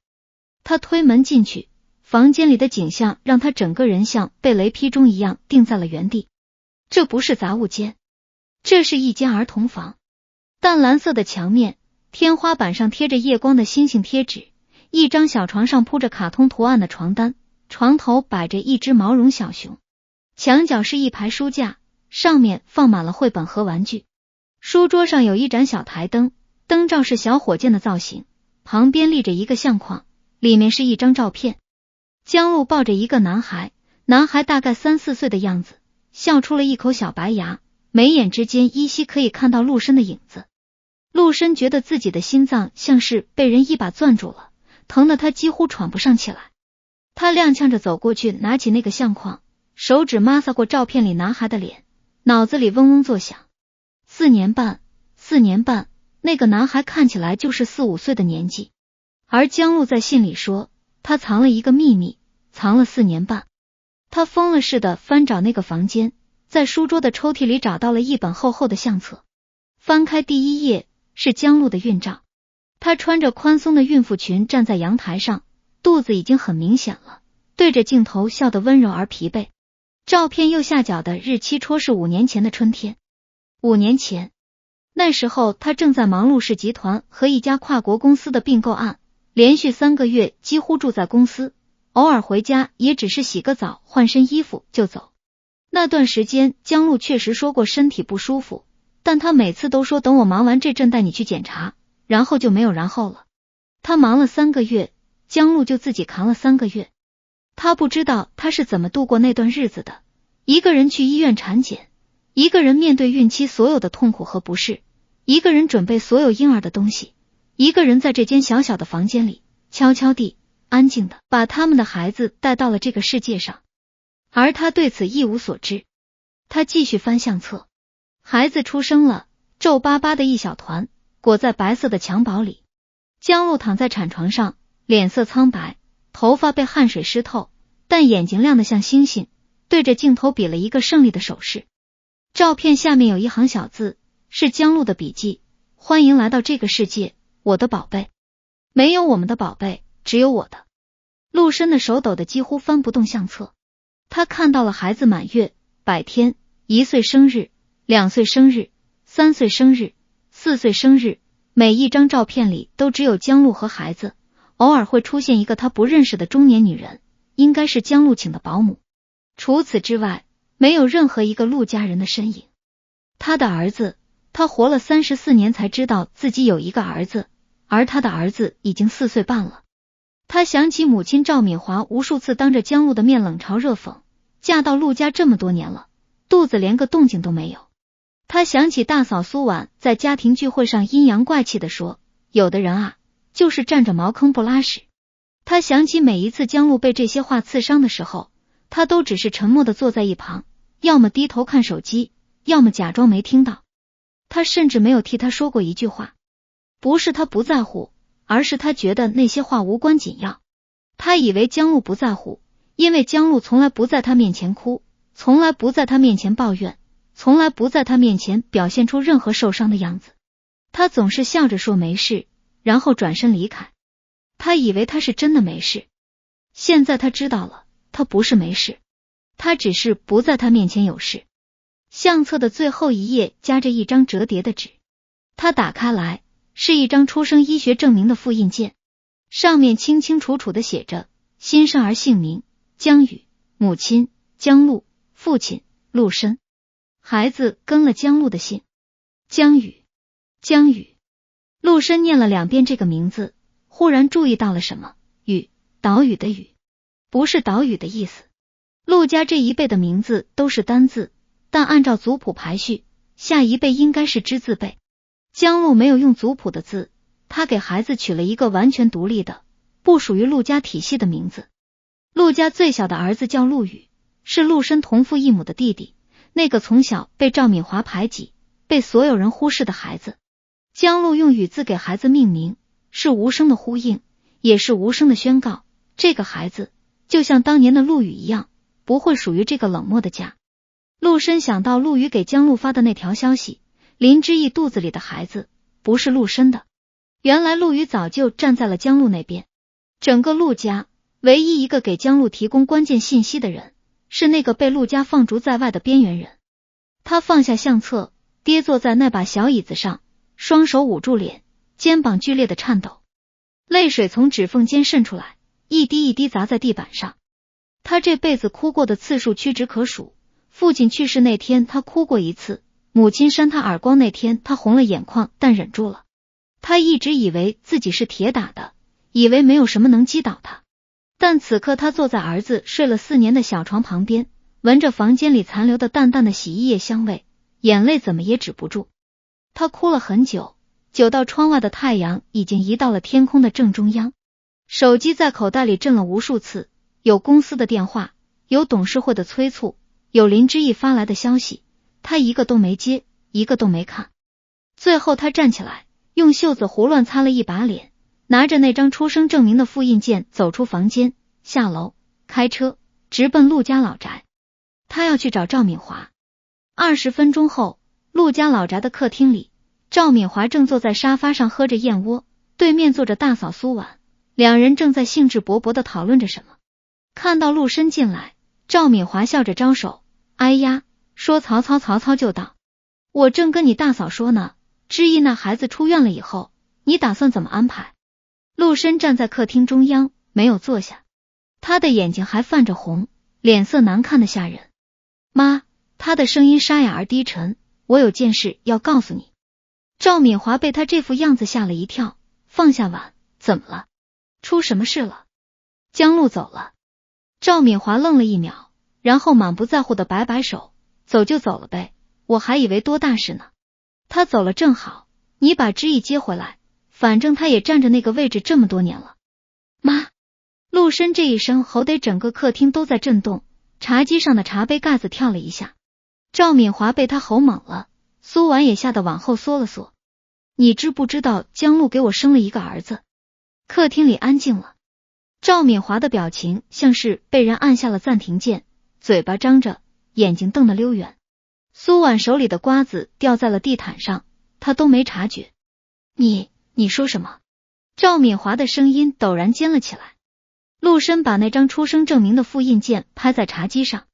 他推门进去，房间里的景象让他整个人像被雷劈中一样定在了原地。这不是杂物间，这是一间儿童房。淡蓝色的墙面，天花板上贴着夜光的星星贴纸，一张小床上铺着卡通图案的床单，床头摆着一只毛绒小熊。墙角是一排书架，上面放满了绘本和玩具。书桌上有一盏小台灯，灯罩是小火箭的造型，旁边立着一个相框，里面是一张照片。江路抱着一个男孩，男孩大概3、4岁的样子，笑出了一口小白牙，眉眼之间依稀可以看到陆深的影子。陆深觉得自己的心脏像是被人一把攥住了，疼得他几乎喘不上气来。他踉跄着走过去，拿起那个相框，手指摩挲过照片里男孩的脸，脑子里嗡嗡作响。4年半，那个男孩看起来就是4、5岁的年纪。而江路在信里说，他藏了一个秘密，藏了4年半。他疯了似的翻找那个房间，在书桌的抽屉里找到了一本厚厚的相册。翻开第1页，是江路的孕照。她穿着宽松的孕妇裙站在阳台上，肚子已经很明显了，对着镜头笑得温柔而疲惫。照片右下角的日期戳是5年前的春天。5年前，那时候她正在忙陆氏集团和一家跨国公司的并购案，连续3个月几乎住在公司，偶尔回家也只是洗个澡换身衣服就走。那段时间江路确实说过身体不舒服，但他每次都说等我忙完这阵带你去检查，然后就没有然后了。他忙了3个月，江路就自己扛了3个月。他不知道他是怎么度过那段日子的，一个人去医院产检，一个人面对孕期所有的痛苦和不适，一个人准备所有婴儿的东西，一个人在这间小小的房间里悄悄地安静的把他们的孩子带到了这个世界上。而他对此一无所知。他继续翻相册，孩子出生了，皱巴巴的一小团，裹在白色的襁褓里。江路躺在产床上，脸色苍白，头发被汗水湿透，但眼睛亮得像星星，对着镜头比了一个胜利的手势。照片下面有一行小字，是江路的笔记：欢迎来到这个世界，我的宝贝。没有我们的宝贝，只有我的。陆深的手抖得几乎翻不动相册。他看到了孩子满月、百天、1岁生日、2岁生日、3岁生日、4岁生日，每一张照片里都只有江路和孩子，偶尔会出现一个他不认识的中年女人，应该是江路请的保姆。除此之外，没有任何一个陆家人的身影。他的儿子，他活了34年才知道自己有一个儿子，而他的儿子已经4岁半了。他想起母亲赵敏华无数次当着江路的面冷嘲热讽，嫁到陆家这么多年了，肚子连个动静都没有。他想起大嫂苏婉在家庭聚会上阴阳怪气地说，有的人啊，就是占着茅坑不拉屎。他想起每一次江路被这些话刺伤的时候，他都只是沉默地坐在一旁，要么低头看手机，要么假装没听到。他甚至没有替他说过一句话。不是他不在乎，而是他觉得那些话无关紧要。他以为江路不在乎，因为江路从来不在他面前哭，从来不在他面前抱怨，从来不在他面前表现出任何受伤的样子。他总是笑着说没事，然后转身离开。他以为他是真的没事。现在他知道了，他不是没事，他只是不在他面前有事。相册的最后一页夹着一张折叠的纸，他打开来，是一张出生医学证明的复印件，上面清清楚楚地写着新生儿姓名江宇，母亲江路，父亲陆深。孩子跟了江路的姓，江宇。江宇。陆深念了2遍这个名字，忽然注意到了什么，宇，岛屿的屿，不是岛屿的意思。陆家这一辈的名字都是单字，但按照族谱排序，下一辈应该是之字辈。江路没有用族谱的字，他给孩子取了一个完全独立的，不属于陆家体系的名字。陆家最小的儿子叫陆宇，是陆深同父异母的弟弟，那个从小被赵敏华排挤，被所有人忽视的孩子。江路用宇字给孩子命名，是无声的呼应，也是无声的宣告，这个孩子就像当年的陆宇一样，不会属于这个冷漠的家。陆深想到陆宇给江路发的那条消息，林之义肚子里的孩子不是陆深的。原来陆宇早就站在了江路那边。整个陆家唯一一个给江路提供关键信息的人，是那个被陆家放逐在外的边缘人。他放下相册，跌坐在那把小椅子上，双手捂住脸，肩膀剧烈的颤抖，泪水从指缝间渗出来，一滴一滴砸在地板上。他这辈子哭过的次数屈指可数，父亲去世那天他哭过一次，母亲扇他耳光那天他红了眼眶，但忍住了。他一直以为自己是铁打的，以为没有什么能击倒他。但此刻他坐在儿子睡了4年的小床旁边，闻着房间里残留的淡淡的洗衣液香味，眼泪怎么也止不住。他哭了很久，久到窗外的太阳已经移到了天空的正中央。手机在口袋里震了无数次，有公司的电话，有董事会的催促，有林之义发来的消息，他一个都没接，一个都没看。最后他站起来，用袖子胡乱擦了一把脸，拿着那张出生证明的复印件走出房间，下楼，开车直奔陆家老宅。他要去找赵敏华。20分钟后，陆家老宅的客厅里，赵敏华正坐在沙发上喝着燕窝，对面坐着大嫂苏婉，两人正在兴致勃勃地讨论着什么。看到陆深进来，赵敏华笑着招手，哎呀，说曹操就到。我正跟你大嫂说呢，知意那孩子出院了以后，你打算怎么安排？陆深站在客厅中央，没有坐下，他的眼睛还泛着红，脸色难看的吓人。妈，他的声音沙哑而低沉，我有件事要告诉你。赵敏华被他这副样子吓了一跳，放下碗，怎么了？出什么事了？江路走了。赵敏华愣了一秒，然后满不在乎的摆摆手，走就走了呗，我还以为多大事呢。他走了正好，你把知意接回来，反正他也占着那个位置这么多年了。妈！陆深这一声吼得整个客厅都在震动，茶几上的茶杯盖子跳了一下。赵敏华被他吼懵了，苏婉也吓得往后缩了缩。你知不知道江路给我生了一个儿子？客厅里安静了，赵敏华的表情像是被人按下了暂停键，嘴巴张着，眼睛瞪得溜圆。苏婉手里的瓜子掉在了地毯上，她都没察觉。你说什么？赵敏华的声音陡然尖了起来。陆深把那张出生证明的复印件拍在茶几上，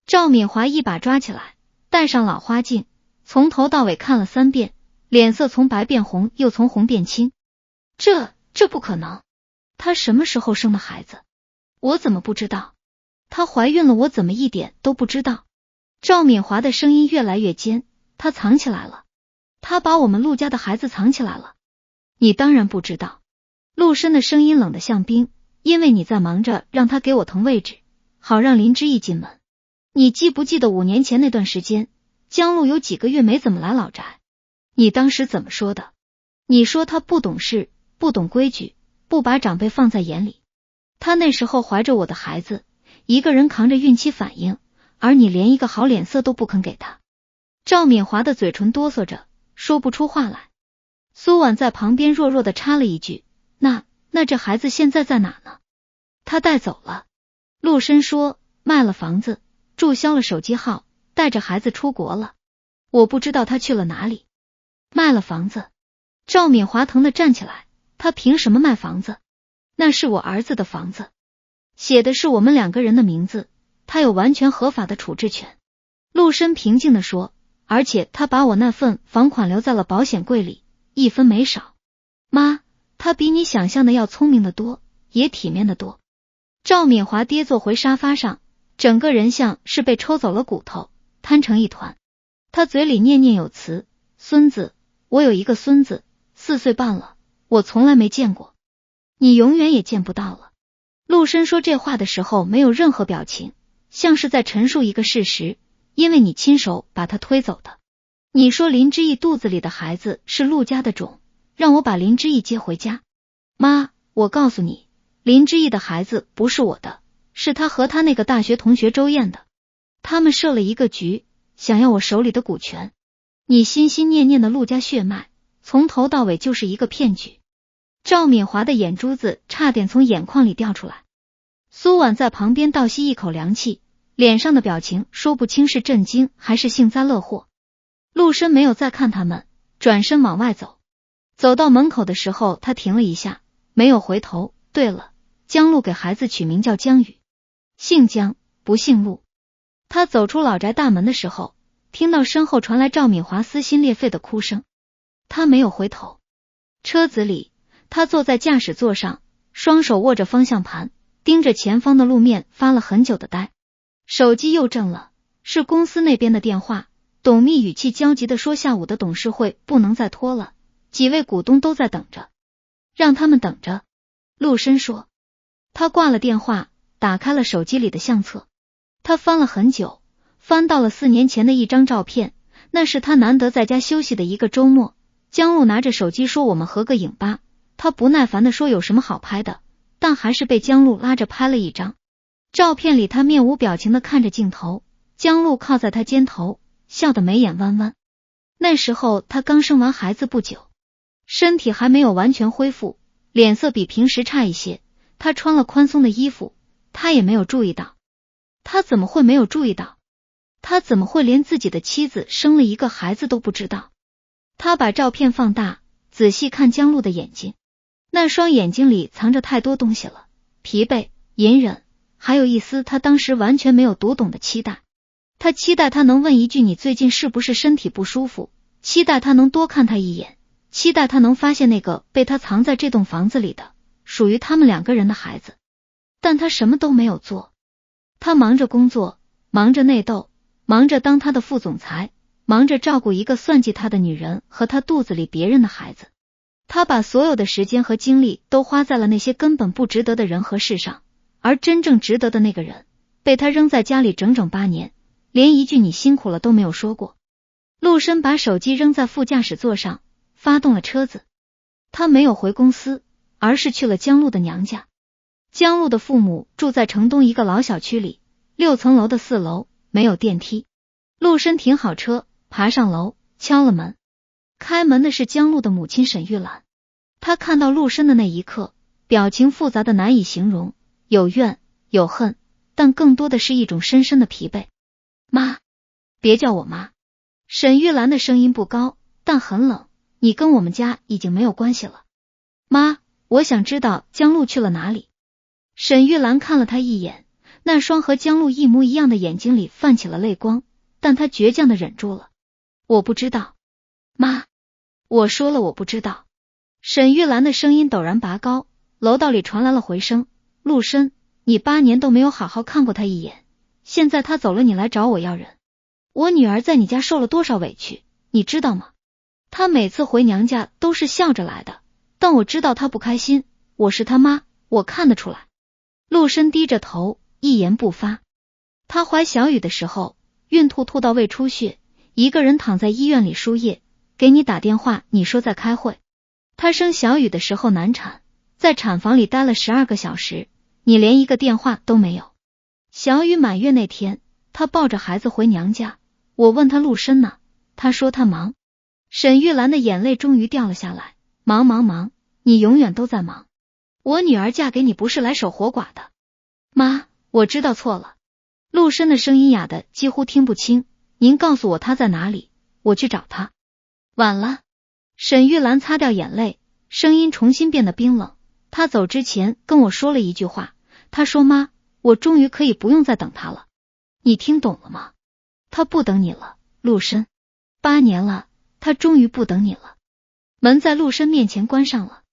赵敏华一把抓起来，戴上老花镜，从头到尾看了3遍，脸色从白变红，又从红变青。这不可能，她什么时候生的孩子？我怎么不知道？她怀孕了，我怎么一点都不知道？赵敏华的声音越来越尖，她藏起来了，她把我们陆家的孩子藏起来了。你当然不知道。陆深的声音冷得像冰，因为你在忙着让他给我腾位置，好让林之义进门。你记不记得5年前那段时间，江路有几个月没怎么来老宅？你当时怎么说的？你说他不懂事，不懂规矩，不把长辈放在眼里。他那时候怀着我的孩子，一个人扛着孕期反应，而你连一个好脸色都不肯给他。赵敏华的嘴唇哆嗦着，说不出话来。苏婉在旁边弱弱的插了一句，那这孩子现在在哪呢？他带走了。陆深说，卖了房子，注销了手机号，带着孩子出国了。我不知道他去了哪里。卖了房子？赵敏华疼的站起来，他凭什么卖房子？那是我儿子的房子，写的是我们2个人的名字，他有完全合法的处置权。陆深平静地说，而且他把我那份房款留在了保险柜里，一分没少。妈，他比你想象的要聪明得多，也体面得多。赵敏华跌坐回沙发上，整个人像是被抽走了骨头，瘫成一团。他嘴里念念有词，孙子，我有一个孙子，4岁半了，我从来没见过，你永远也见不到了。陆深说这话的时候没有任何表情，像是在陈述一个事实，因为你亲手把他推走的。你说林之义肚子里的孩子是陆家的种，让我把林之义接回家。妈，我告诉你，林之义的孩子不是我的，是他和他那个大学同学周燕的。他们设了一个局，想要我手里的股权。你心心念念的陆家血脉，从头到尾就是一个骗局。赵敏华的眼珠子差点从眼眶里掉出来。苏婉在旁边倒吸一口凉气，脸上的表情说不清是震惊还是幸灾乐祸。陆深没有再看他们，转身往外走。走到门口的时候，他停了一下，没有回头。对了，江路给孩子取名叫江宇，姓江不姓陆。他走出老宅大门的时候，听到身后传来赵敏华撕心裂肺的哭声。他没有回头。车子里，他坐在驾驶座上，双手握着方向盘，盯着前方的路面发了很久的呆。手机又震了，是公司那边的电话。董秘语气焦急地说，下午的董事会不能再拖了，几位股东都在等着，让他们等着。陆深说。他挂了电话，打开了手机里的相册。他翻了很久，翻到了4年前的一张照片，那是他难得在家休息的一个周末，江路拿着手机说我们合个影吧，他不耐烦地说有什么好拍的，但还是被江路拉着拍了一张。照片里他面无表情地看着镜头，江路靠在他肩头，笑得眉眼弯弯。那时候他刚生完孩子不久，身体还没有完全恢复，脸色比平时差一些，他穿了宽松的衣服，他也没有注意到。他怎么会没有注意到？他怎么会连自己的妻子生了一个孩子都不知道？他把照片放大，仔细看江路的眼睛，那双眼睛里藏着太多东西了，疲惫、隐忍，还有一丝他当时完全没有读懂的期待。他期待他能问一句你最近是不是身体不舒服，期待他能多看他一眼，期待他能发现那个被他藏在这栋房子里的属于他们2个人的孩子。但他什么都没有做，他忙着工作，忙着内斗，忙着当他的副总裁，忙着照顾一个算计他的女人和他肚子里别人的孩子。他把所有的时间和精力都花在了那些根本不值得的人和事上，而真正值得的那个人被他扔在家里整整8年，连一句你辛苦了都没有说过。陆深把手机扔在副驾驶座上，发动了车子。他没有回公司，而是去了江路的娘家。江路的父母住在城东一个老小区里，6层楼的4楼，没有电梯。陆深停好车，爬上楼，敲了门。开门的是江路的母亲沈玉兰。他看到陆深的那一刻，表情复杂的难以形容，有怨有恨，但更多的是一种深深的疲惫。妈，别叫我妈。沈玉兰的声音不高，但很冷，你跟我们家已经没有关系了。妈，我想知道江路去了哪里。沈玉兰看了他一眼，那双和江路一模一样的眼睛里泛起了泪光，但他倔强地忍住了。我不知道。妈，我说了我不知道。沈玉兰的声音陡然拔高，楼道里传来了回声。陆深，你8年都没有好好看过他一眼，现在他走了你来找我要人。我女儿在你家受了多少委屈，你知道吗？她每次回娘家都是笑着来的，但我知道她不开心，我是她妈，我看得出来。陆深低着头，一言不发。他怀小雨的时候，孕吐到胃出血，一个人躺在医院里输液，给你打电话，你说在开会。他生小雨的时候难产，在产房里待了12个小时，你连一个电话都没有。小雨满月那天，他抱着孩子回娘家，我问他陆深呢，他说他忙。沈玉兰的眼泪终于掉了下来，忙，你永远都在忙。我女儿嫁给你不是来守活寡的。妈，我知道错了。陆深的声音哑的几乎听不清，您告诉我他在哪里，我去找他。晚了。沈玉兰擦掉眼泪，声音重新变得冰冷。他走之前跟我说了一句话，他说妈，我终于可以不用再等他了。你听懂了吗？他不等你了，陆深。8年了，他终于不等你了。门在陆深面前关上了。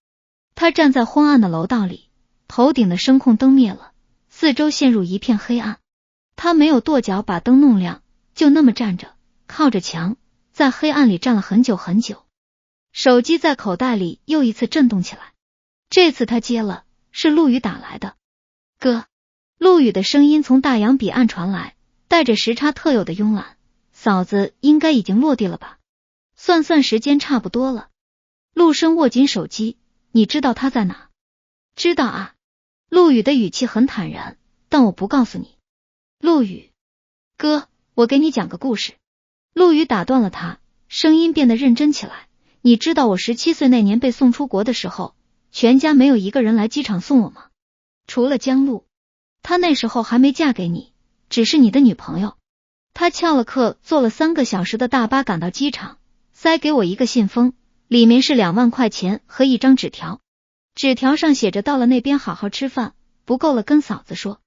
他站在昏暗的楼道里，头顶的声控灯灭了，四周陷入一片黑暗。他没有跺脚把灯弄亮，就那么站着，靠着墙，在黑暗里站了很久很久。手机在口袋里又一次震动起来，这次他接了，是陆羽打来的。哥。陆羽的声音从大洋彼岸传来，带着时差特有的慵懒。嫂子应该已经落地了吧？算时间差不多了。陆深握紧手机，你知道他在哪？知道啊。陆羽的语气很坦然，但我不告诉你。陆羽，哥，我给你讲个故事。陆羽打断了他，声音变得认真起来。你知道我17岁那年被送出国的时候，全家没有一个人来机场送我吗？除了江路，她那时候还没嫁给你，只是你的女朋友。她翘了课，坐了3个小时的大巴赶到机场，塞给我一个信封，里面是2万块钱和一张纸条。纸条上写着到了那边好好吃饭，不够了跟嫂子说。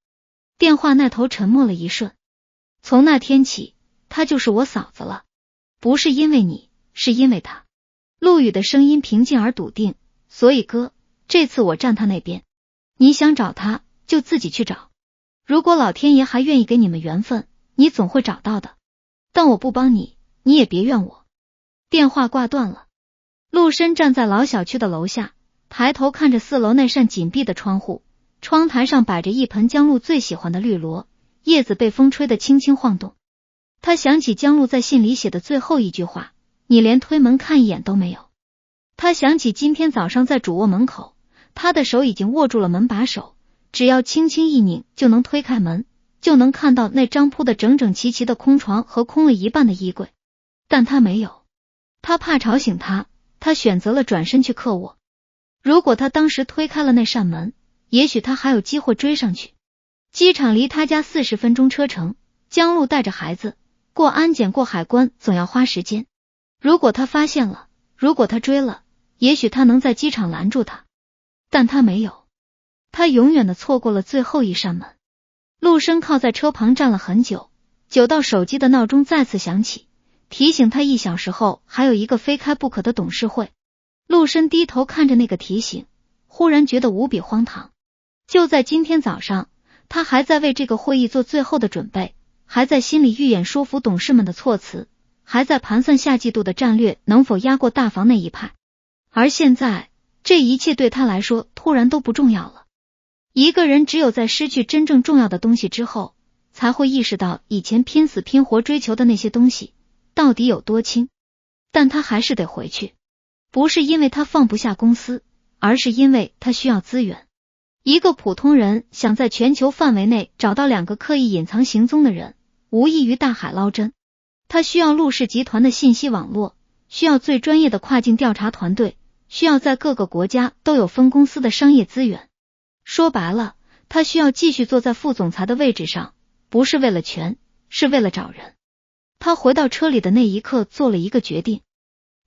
电话那头沉默了一瞬。从那天起，她就是我嫂子了。不是因为你，是因为她。陆羽的声音平静而笃定，所以哥，这次我站他那边。你想找他，就自己去找。如果老天爷还愿意给你们缘分，你总会找到的。但我不帮你，你也别怨我。电话挂断了。陆深站在老小区的楼下，抬头看着4楼那扇紧闭的窗户，窗台上摆着一盆江路最喜欢的绿萝，叶子被风吹得轻轻晃动。他想起江路在信里写的最后一句话，你连推门看一眼都没有。他想起今天早上在主卧门口，他的手已经握住了门把手，只要轻轻一拧就能推开门，就能看到那张铺的整整齐齐的空床和空了一半的衣柜。但他没有，他怕吵醒他，他选择了转身去客卧。如果他当时推开了那扇门，也许他还有机会追上去。机场离他家40分钟车程，江路带着孩子，过安检过海关总要花时间。如果他发现了，如果他追了，也许他能在机场拦住他。但他没有，他永远的错过了最后一扇门。陆深靠在车旁站了很久，久到手机的闹钟再次响起，提醒他1小时后还有一个非开不可的董事会。陆深低头看着那个提醒，忽然觉得无比荒唐。就在今天早上，他还在为这个会议做最后的准备，还在心里预演说服董事们的措辞，还在盘算下季度的战略能否压过大房那一派。而现在，这一切对他来说突然都不重要了。一个人只有在失去真正重要的东西之后，才会意识到以前拼死拼活追求的那些东西到底有多轻。但他还是得回去，不是因为他放不下公司，而是因为他需要资源。一个普通人想在全球范围内找到2个刻意隐藏行踪的人，无异于大海捞针。他需要陆氏集团的信息网络，需要最专业的跨境调查团队，需要在各个国家都有分公司的商业资源。说白了，他需要继续坐在副总裁的位置上，不是为了权，是为了找人。他回到车里的那一刻做了一个决定，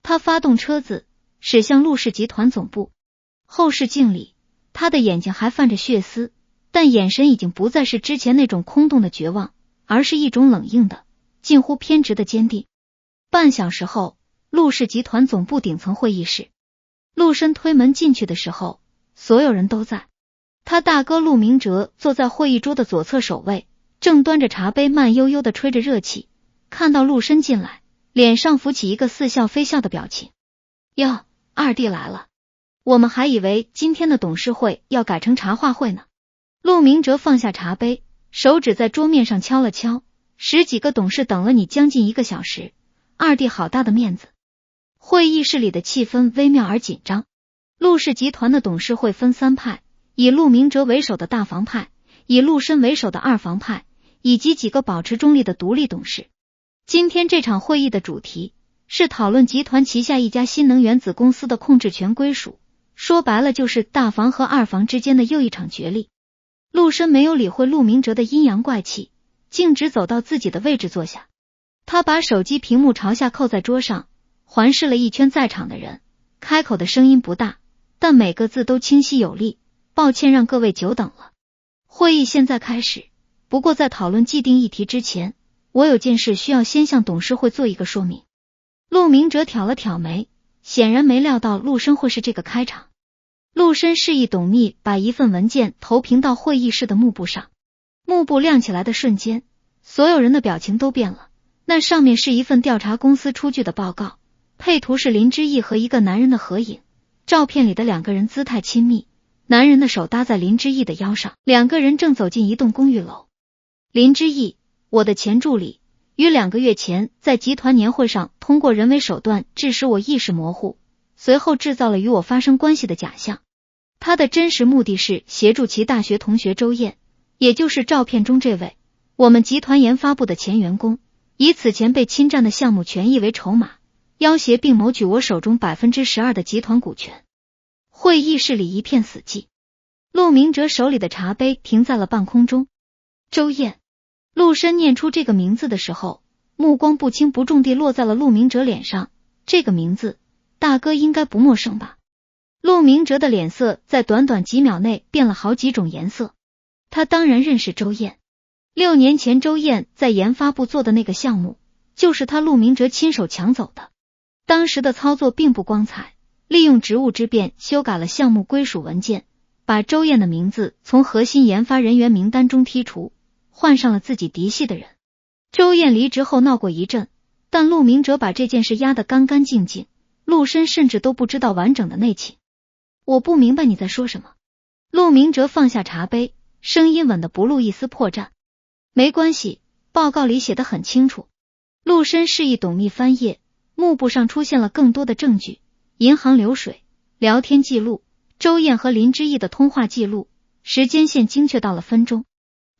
他发动车子驶向陆氏集团总部。后视镜里，他的眼睛还泛着血丝，但眼神已经不再是之前那种空洞的绝望，而是一种冷硬的近乎偏执的坚定。半小时后，陆氏集团总部顶层会议室，陆深推门进去的时候，所有人都在。他大哥陆明哲坐在会议桌的左侧首位，正端着茶杯慢悠悠地吹着热气，看到陆深进来，脸上浮起一个似笑非笑的表情。哟，二弟来了，我们还以为今天的董事会要改成茶话会呢。陆明哲放下茶杯，手指在桌面上敲了敲，10几个董事等了你将近1个小时，二弟好大的面子。会议室里的气氛微妙而紧张。陆氏集团的董事会分3派，以陆明哲为首的大房派，以陆深为首的二房派，以及几个保持中立的独立董事。今天这场会议的主题是讨论集团旗下一家新能源子公司的控制权归属，说白了就是大房和二房之间的又一场角力。陆深没有理会陆明哲的阴阳怪气，径直走到自己的位置坐下。他把手机屏幕朝下扣在桌上，环视了一圈在场的人，开口的声音不大，但每个字都清晰有力。抱歉让各位久等了，会议现在开始，不过在讨论既定议题之前，我有件事需要先向董事会做一个说明。陆明哲挑了挑眉，显然没料到陆深会是这个开场。陆深示意董秘把一份文件投屏到会议室的幕布上，幕布亮起来的瞬间，所有人的表情都变了。那上面是一份调查公司出具的报告，配图是林之义和一个男人的合影，照片里的2个人姿态亲密，男人的手搭在林之义的腰上，2个人正走进一栋公寓楼。林之义，我的前助理，于2个月前在集团年会上通过人为手段致使我意识模糊，随后制造了与我发生关系的假象。他的真实目的是协助其大学同学周燕，也就是照片中这位，我们集团研发部的前员工，以此前被侵占的项目权益为筹码，要挟并谋取我手中 12% 的集团股权。会议室里一片死寂，陆明哲手里的茶杯停在了半空中。周燕，陆深念出这个名字的时候，目光不轻不重地落在了陆明哲脸上。这个名字，大哥应该不陌生吧？陆明哲的脸色在短短几秒内变了好几种颜色。他当然认识周燕。6年前周燕在研发部做的那个项目，就是他陆明哲亲手抢走的。当时的操作并不光彩，利用职务之便修改了项目归属文件，把周燕的名字从核心研发人员名单中剔除，换上了自己嫡系的人。周燕离职后闹过一阵，但陆明哲把这件事压得干干净净，陆深甚至都不知道完整的内情。我不明白你在说什么。陆明哲放下茶杯，声音稳得不露一丝破绽。没关系，报告里写得很清楚。陆深示意董秘翻页，幕布上出现了更多的证据，银行流水、聊天记录、周燕和林之义的通话记录，时间线精确到了分钟。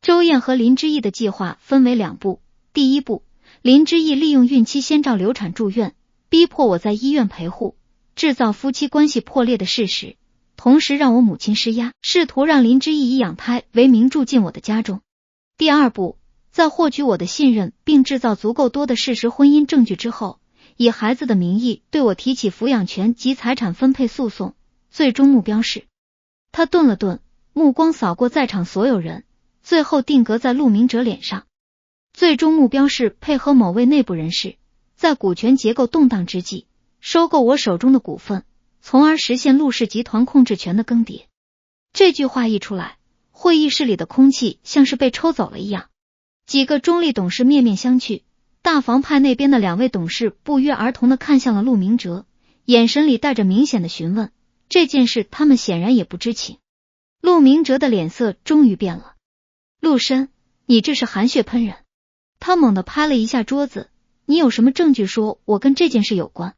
周燕和林之义的计划分为2步，第一步，林之义利用孕期先兆流产住院，逼迫我在医院陪护，制造夫妻关系破裂的事实，同时让我母亲施压，试图让林之义以养胎为名住进我的家中。第二步，在获取我的信任并制造足够多的事实婚姻证据之后，以孩子的名义对我提起抚养权及财产分配诉讼，最终目标是……他顿了顿，目光扫过在场所有人，最后定格在陆明哲脸上。最终目标是配合某位内部人士，在股权结构动荡之际，收购我手中的股份，从而实现陆氏集团控制权的更迭。这句话一出来，会议室里的空气像是被抽走了一样。几个中立董事面面相觑，大房派那边的2位董事不约而同地看向了陆明哲，眼神里带着明显的询问。这件事他们显然也不知情。陆明哲的脸色终于变了。陆深，你这是含血喷人。他猛地拍了一下桌子，你有什么证据说我跟这件事有关？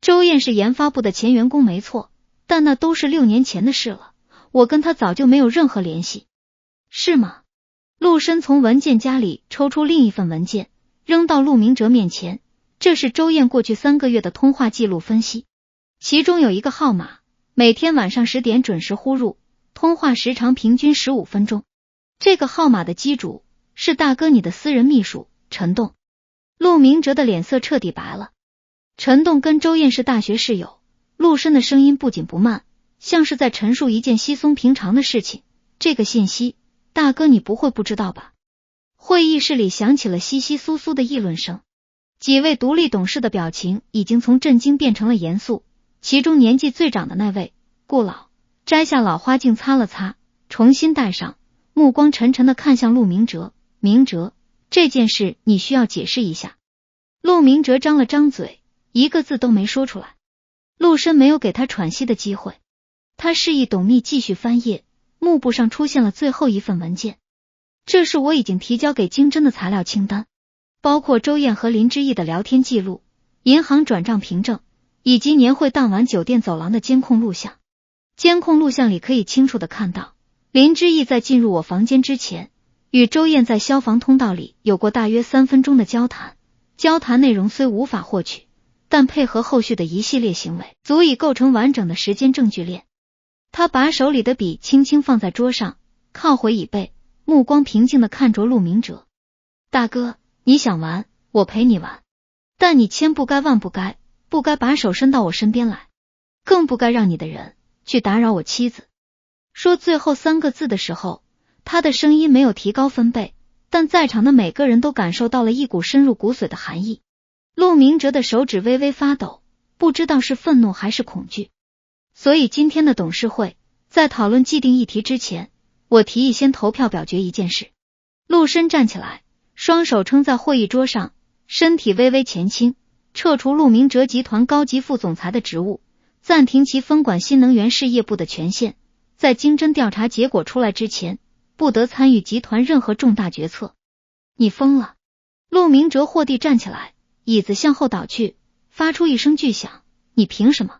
周燕是研发部的前员工没错，但那都是6年前的事了，我跟他早就没有任何联系。是吗？陆深从文件夹里抽出另一份文件，扔到陆明哲面前。这是周燕过去3个月的通话记录分析，其中有一个号码，每天晚上10点准时呼入，通话时长平均15分钟。这个号码的机主是大哥你的私人秘书陈栋。陆明哲的脸色彻底白了。陈栋跟周燕是大学室友。陆深的声音不紧不慢，像是在陈述一件稀松平常的事情。这个信息，大哥你不会不知道吧？会议室里响起了窸窸窣窣的议论声，几位独立董事的表情已经从震惊变成了严肃，其中年纪最长的那位顾老摘下老花镜擦了擦，重新戴上，目光沉沉地看向陆明哲。明哲，这件事你需要解释一下。陆明哲张了张嘴，一个字都没说出来。陆深没有给他喘息的机会，他示意董秘继续翻页，幕布上出现了最后一份文件。这是我已经提交给经侦的材料清单，包括周燕和林之义的聊天记录、银行转账凭证，以及年会当晚酒店走廊的监控录像。监控录像里可以清楚地看到，林之义在进入我房间之前，与周燕在消防通道里有过大约3分钟的交谈，交谈内容虽无法获取，但配合后续的一系列行为，足以构成完整的时间证据链。他把手里的笔轻轻放在桌上，靠回椅背，目光平静地看着陆明哲。大哥，你想玩，我陪你玩，但你千不该万不该，不该把手伸到我身边来，更不该让你的人去打扰我妻子。说最后3个字的时候，他的声音没有提高分贝，但在场的每个人都感受到了一股深入骨髓的寒意。陆明哲的手指微微发抖，不知道是愤怒还是恐惧。所以今天的董事会，在讨论既定议题之前，我提议先投票表决一件事。陆深站起来，双手撑在会议桌上，身体微微前倾，撤除陆明哲集团高级副总裁的职务，暂停其分管新能源事业部的权限，在经侦调查结果出来之前，不得参与集团任何重大决策。你疯了！陆明哲霍地站起来，椅子向后倒去，发出一声巨响。你凭什么？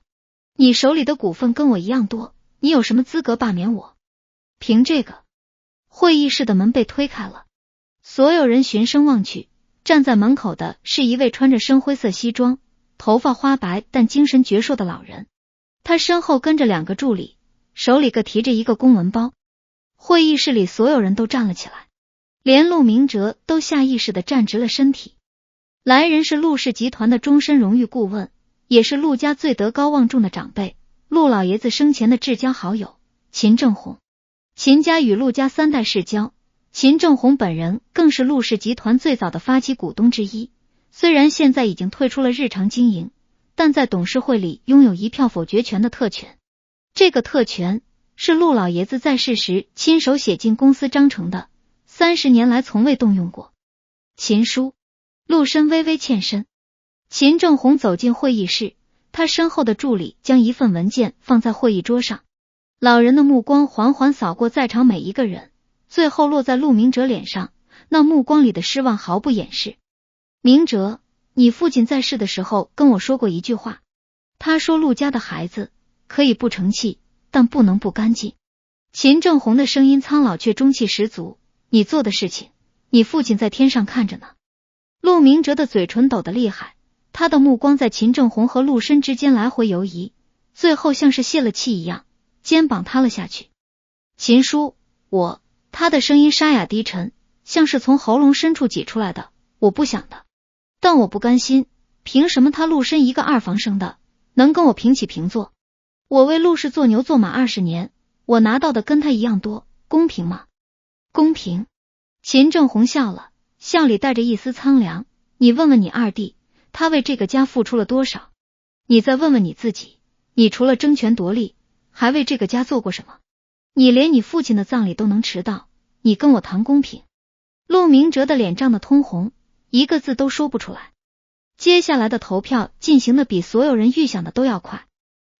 你手里的股份跟我一样多，你有什么资格罢免我？凭这个。会议室的门被推开了，所有人循声望去，站在门口的是一位穿着深灰色西装，头发花白但精神矍铄的老人。他身后跟着2个助理，手里各提着一个公文包。会议室里所有人都站了起来，连陆明哲都下意识地站直了身体。来人是陆氏集团的终身荣誉顾问，也是陆家最德高望重的长辈，陆老爷子生前的至交好友秦正红。秦家与陆家3代世交，秦正红本人更是陆氏集团最早的发起股东之一。虽然现在已经退出了日常经营，但在董事会里拥有1票否决权的特权。这个特权是陆老爷子在世时亲手写进公司章程的，30年来从未动用过。秦叔。陆深微微欠身。秦正红走进会议室，他身后的助理将一份文件放在会议桌上。老人的目光缓缓扫过在场每一个人，最后落在陆明哲脸上，那目光里的失望毫不掩饰。明哲，你父亲在世的时候跟我说过一句话，他说陆家的孩子可以不成器，但不能不干净。秦正红的声音苍老却中气十足，你做的事情，你父亲在天上看着呢。陆明哲的嘴唇抖得厉害，他的目光在秦正红和陆深之间来回游移，最后像是泄了气一样，肩膀塌了下去。秦叔，他的声音沙哑低沉，像是从喉咙深处挤出来的，我不想的，但我不甘心，凭什么他陆深一个二房生的，能跟我平起平坐？我为陆氏做牛做马20年，我拿到的跟他一样多，公平吗？公平。秦正红笑了，笑里带着一丝苍凉，你问问你二弟，他为这个家付出了多少？你再问问你自己，你除了争权夺利，还为这个家做过什么？你连你父亲的葬礼都能迟到，你跟我谈公平？陆明哲的脸涨得通红，一个字都说不出来。接下来的投票进行的比所有人预想的都要快。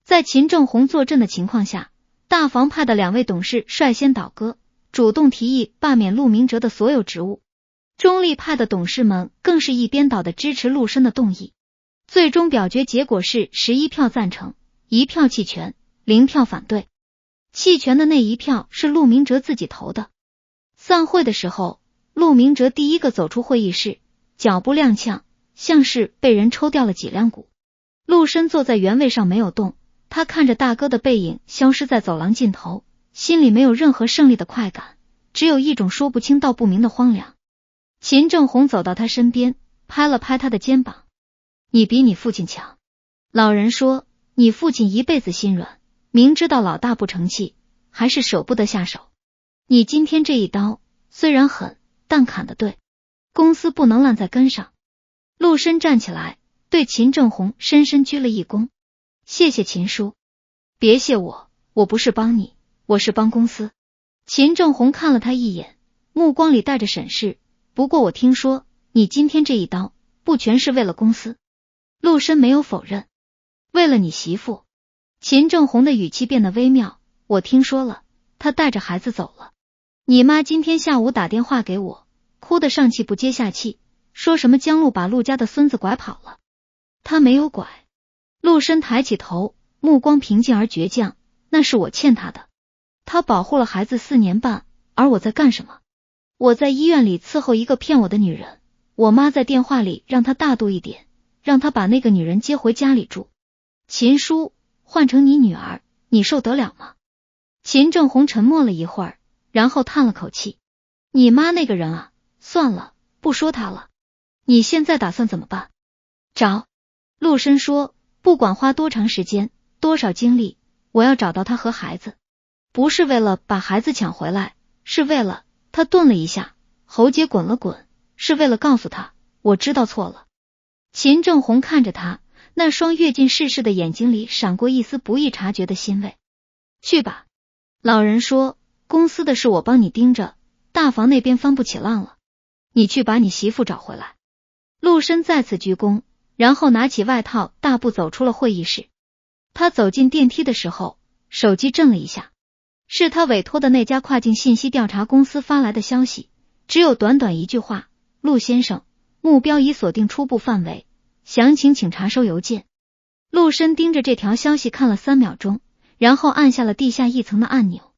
在秦正红坐镇的情况下，大房派的2位董事率先倒戈，主动提议罢免陆明哲的所有职务。中立派的董事们更是一边倒的支持陆深的动议。最终表决结果是11票赞成，1票弃权，0票反对。弃权的那1票是陆明哲自己投的。散会的时候，陆明哲第一个走出会议室，脚步踉跄，像是被人抽掉了几两骨。陆深坐在原位上没有动，他看着大哥的背影消失在走廊尽头，心里没有任何胜利的快感，只有一种说不清道不明的荒凉。秦正红走到他身边，拍了拍他的肩膀，你比你父亲强。老人说，你父亲一辈子心软，明知道老大不成器，还是舍不得下手。你今天这一刀虽然狠，但砍得对，公司不能烂在根上。陆深站起来，对秦正红深深鞠了一躬，谢谢秦叔。别谢我，我不是帮你，我是帮公司。秦正红看了他一眼，目光里带着审视，不过我听说你今天这一刀不全是为了公司。陆深没有否认，为了你媳妇。秦正红的语气变得微妙，我听说了，她带着孩子走了。你妈今天下午打电话给我，哭得上气不接下气，说什么江路把陆家的孙子拐跑了。他没有拐。陆深抬起头，目光平静而倔强，那是我欠他的。他保护了孩子4年半，而我在干什么？我在医院里伺候一个骗我的女人，我妈在电话里让他大度一点，让他把那个女人接回家里住。秦叔，换成你女儿，你受得了吗？秦正红沉默了一会儿，然后叹了口气，你妈那个人啊，算了，不说她了。你现在打算怎么办？找。陆深说，不管花多长时间，多少精力，我要找到她和孩子。不是为了把孩子抢回来，是为了，他顿了一下，喉结滚了滚，是为了告诉他，我知道错了。秦正红看着他，那双阅尽世事的眼睛里闪过一丝不易察觉的欣慰。去吧。老人说，公司的事我帮你盯着，大房那边翻不起浪了，你去把你媳妇找回来。陆深再次鞠躬，然后拿起外套大步走出了会议室。他走进电梯的时候，手机震了一下，是他委托的那家跨境信息调查公司发来的消息，只有短短一句话，陆先生，目标已锁定初步范围，详情请查收邮件。陆深盯着这条消息看了3秒钟，然后按下了地下1层的按钮。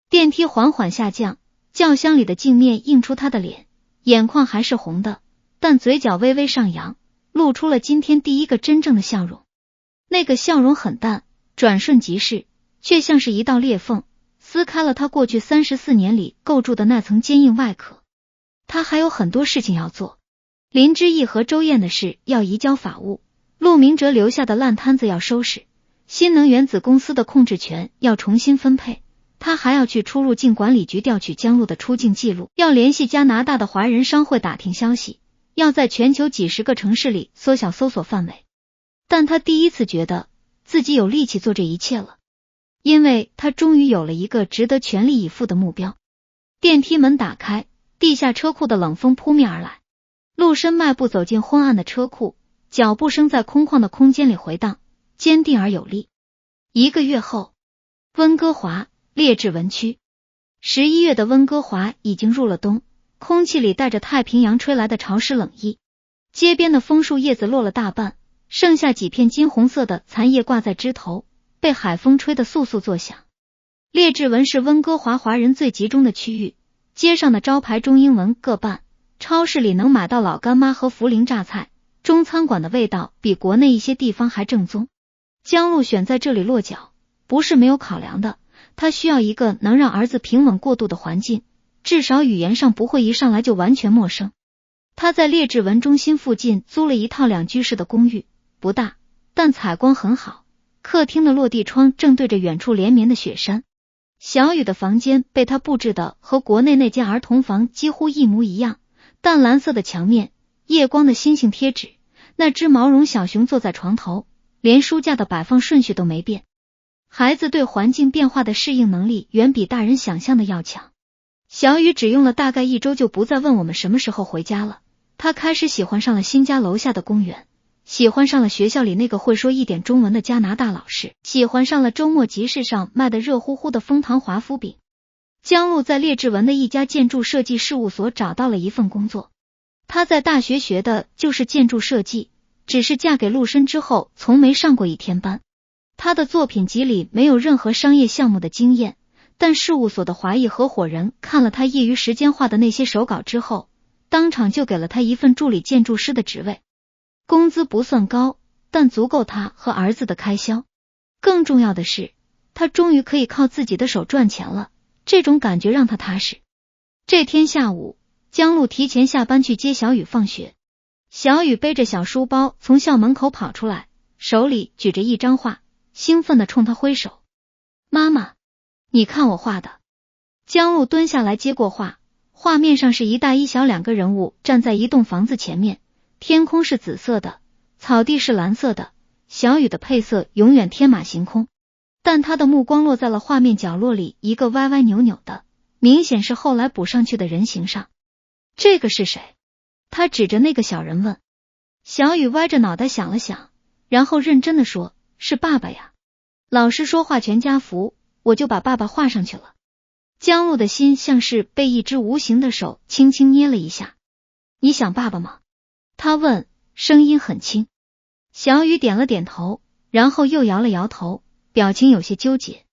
电梯缓缓下降，轿厢里的镜面映出他的脸，眼眶还是红的，但嘴角微微上扬，露出了今天第一个真正的笑容。那个笑容很淡，转瞬即逝，却像是一道裂缝，撕开了他过去34年里构筑的那层坚硬外壳。他还有很多事情要做，林之义和周燕的事要移交法务，陆明哲留下的烂摊子要收拾，新能源子公司的控制权要重新分配，他还要去出入境管理局调取江路的出境记录，要联系加拿大的华人商会打听消息，要在全球几10个城市里缩小搜索范围。但他第一次觉得自己有力气做这一切了，因为他终于有了一个值得全力以赴的目标。电梯门打开，地下车库的冷风扑面而来，陆深迈步走进昏暗的车库，脚步声在空旷的空间里回荡，坚定而有力。1个月后，温哥华列治文区。11月的温哥华已经入了冬，空气里带着太平洋吹来的潮湿冷意，街边的枫树叶子落了大半，剩下几片金红色的残叶挂在枝头，被海风吹得簌簌作响。列治文是温哥华华人最集中的区域，街上的招牌中英文各半，超市里能买到老干妈和涪陵榨菜，中餐馆的味道比国内一些地方还正宗。江路选在这里落脚，不是没有考量的，他需要一个能让儿子平稳过渡的环境，至少语言上不会一上来就完全陌生。他在列治文中心附近租了一套2居室的公寓，不大，但采光很好。客厅的落地窗正对着远处连绵的雪山。小雨的房间被他布置的和国内那间儿童房几乎一模一样，淡蓝色的墙面，夜光的星星贴纸，那只毛绒小熊坐在床头，连书架的摆放顺序都没变。孩子对环境变化的适应能力远比大人想象的要强。小雨只用了大概1周就不再问我们什么时候回家了。他开始喜欢上了新家楼下的公园，喜欢上了学校里那个会说一点中文的加拿大老师，喜欢上了周末集市上卖的热乎乎的枫糖华夫饼。江路在列治文的一家建筑设计事务所找到了一份工作。他在大学学的就是建筑设计，只是嫁给陆深之后从没上过1天班。他的作品集里没有任何商业项目的经验，但事务所的华裔合伙人看了他业余时间画的那些手稿之后，当场就给了他一份助理建筑师的职位。工资不算高，但足够他和儿子的开销。更重要的是，他终于可以靠自己的手赚钱了，这种感觉让他踏实。这天下午，江路提前下班去接小雨放学。小雨背着小书包从校门口跑出来，手里举着一张画，兴奋地冲他挥手。妈妈，你看我画的。江路蹲下来接过画，画面上是一大一小2个人物站在一栋房子前面，天空是紫色的，草地是蓝色的，小雨的配色永远天马行空。但他的目光落在了画面角落里一个歪歪扭扭的，明显是后来补上去的人形上。这个是谁？他指着那个小人问。小雨歪着脑袋想了想，然后认真地说，是爸爸呀。老师说画全家福，我就把爸爸画上去了。江路的心像是被一只无形的手轻轻捏了一下。你想爸爸吗？他问，声音很轻。小雨点了点头，然后又摇了摇头，表情有些纠结。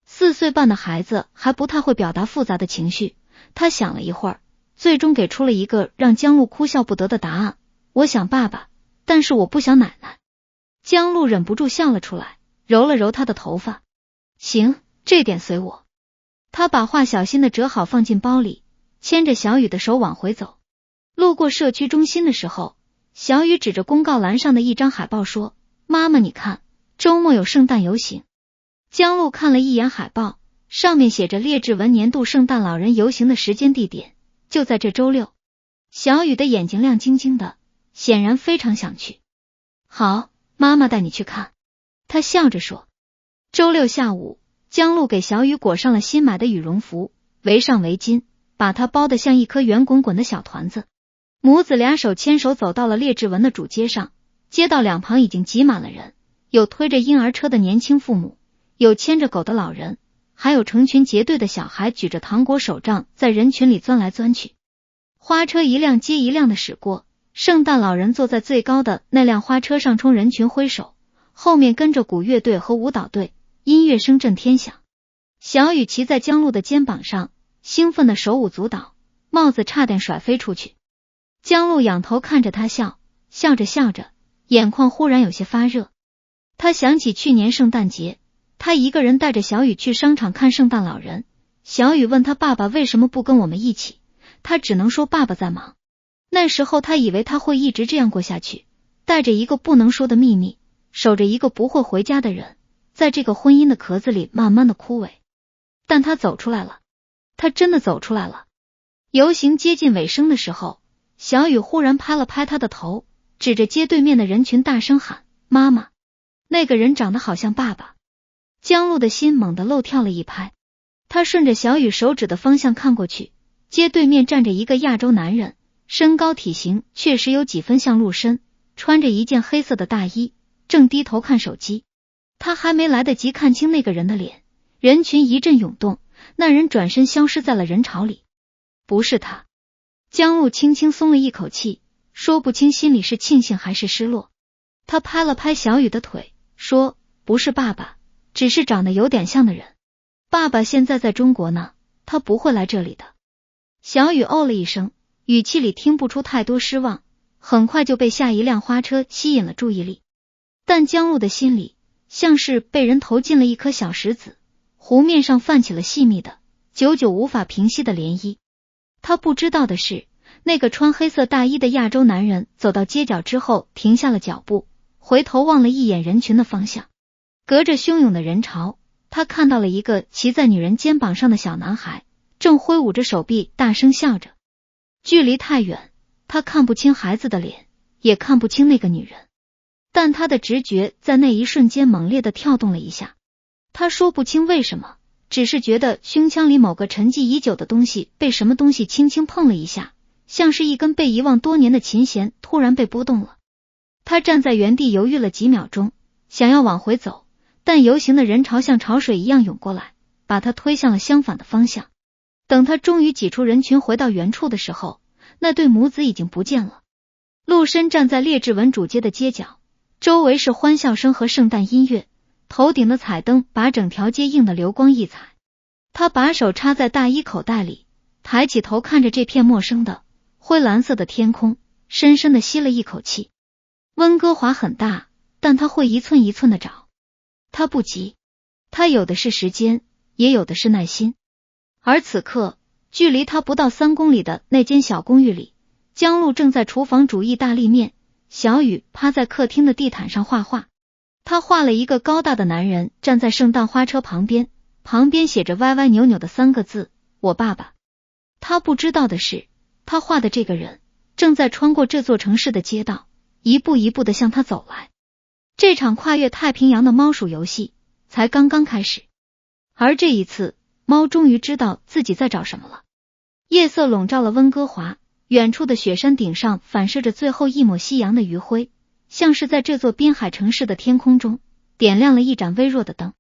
4岁半的孩子还不太会表达复杂的情绪，他想了一会儿，最终给出了一个让江路哭笑不得的答案，我想爸爸，但是我不想奶奶。江路忍不住笑了出来，揉了揉他的头发。行，这点随我。他把画小心的折好放进包里，牵着小雨的手往回走。路过社区中心的时候，小雨指着公告栏上的一张海报说，妈妈你看，周末有圣诞游行。江路看了一眼海报，上面写着列治文年度圣诞老人游行的时间地点，就在这周六。小雨的眼睛亮晶晶的，显然非常想去。好，妈妈带你去看。他笑着说。周六下午，江路给小雨裹上了新买的羽绒服，围上围巾，把它包得像一颗圆滚滚的小团子。母子俩手牵手走到了列治文的主街上，街道两旁已经挤满了人，有推着婴儿车的年轻父母，有牵着狗的老人，还有成群结队的小孩举着糖果手杖在人群里钻来钻去。花车一辆接一辆的驶过，圣诞老人坐在最高的那辆花车上冲人群挥手，后面跟着鼓乐队和舞蹈队，音乐声震天响。小雨骑在江路的肩膀上，兴奋的手舞足蹈，帽子差点甩飞出去。江路仰头看着他笑，笑着笑着，眼眶忽然有些发热。他想起去年圣诞节，他一个人带着小雨去商场看圣诞老人，小雨问他爸爸为什么不跟我们一起，他只能说爸爸在忙。那时候他以为他会一直这样过下去，带着一个不能说的秘密，守着一个不会回家的人，在这个婚姻的壳子里慢慢的枯萎。但他走出来了，他真的走出来了。游行接近尾声的时候，小雨忽然拍了拍他的头，指着街对面的人群大声喊，妈妈。那个人长得好像爸爸。江路的心猛地漏跳了一拍，他顺着小雨手指的方向看过去，街对面站着一个亚洲男人，身高体型确实有几分像陆深，穿着一件黑色的大衣，正低头看手机。他还没来得及看清那个人的脸，人群一阵涌动，那人转身消失在了人潮里。不是他。江路轻轻松了一口气，说不清心里是庆幸还是失落。他拍了拍小雨的腿，说，不是爸爸，只是长得有点像的人。爸爸现在在中国呢，他不会来这里的。小雨哦了一声，语气里听不出太多失望，很快就被下一辆花车吸引了注意力。但江路的心里像是被人投进了一颗小石子，湖面上泛起了细密的、久久无法平息的涟漪。他不知道的是，那个穿黑色大衣的亚洲男人走到街角之后停下了脚步，回头望了一眼人群的方向。隔着汹涌的人潮，他看到了一个骑在女人肩膀上的小男孩，正挥舞着手臂大声笑着。距离太远，他看不清孩子的脸，也看不清那个女人，但他的直觉在那一瞬间猛烈地跳动了一下。他说不清为什么，只是觉得胸腔里某个沉寂已久的东西被什么东西轻轻碰了一下，像是一根被遗忘多年的琴弦突然被拨动了。他站在原地犹豫了几秒钟，想要往回走，但游行的人潮像潮水一样涌过来，把他推向了相反的方向。等他终于挤出人群回到原处的时候，那对母子已经不见了。陆深站在列治文主街的街角，周围是欢笑声和圣诞音乐，头顶的彩灯把整条街映得流光溢彩。他把手插在大衣口袋里，抬起头看着这片陌生的灰蓝色的天空，深深地吸了一口气。温哥华很大，但他会一寸一寸地找。他不急，他有的是时间，也有的是耐心。而此刻，距离他不到3公里的那间小公寓里，江路正在厨房煮意大利面，小雨趴在客厅的地毯上画画。他画了一个高大的男人站在圣诞花车旁边，旁边写着歪歪扭扭的3个字，我爸爸。他不知道的是，他画的这个人正在穿过这座城市的街道，一步一步地向他走来。这场跨越太平洋的猫鼠游戏才刚刚开始，而这一次，猫终于知道自己在找什么了。夜色笼罩了温哥华，远处的雪山顶上反射着最后一抹夕阳的余晖，像是在这座滨海城市的天空中点亮了一盏微弱的灯。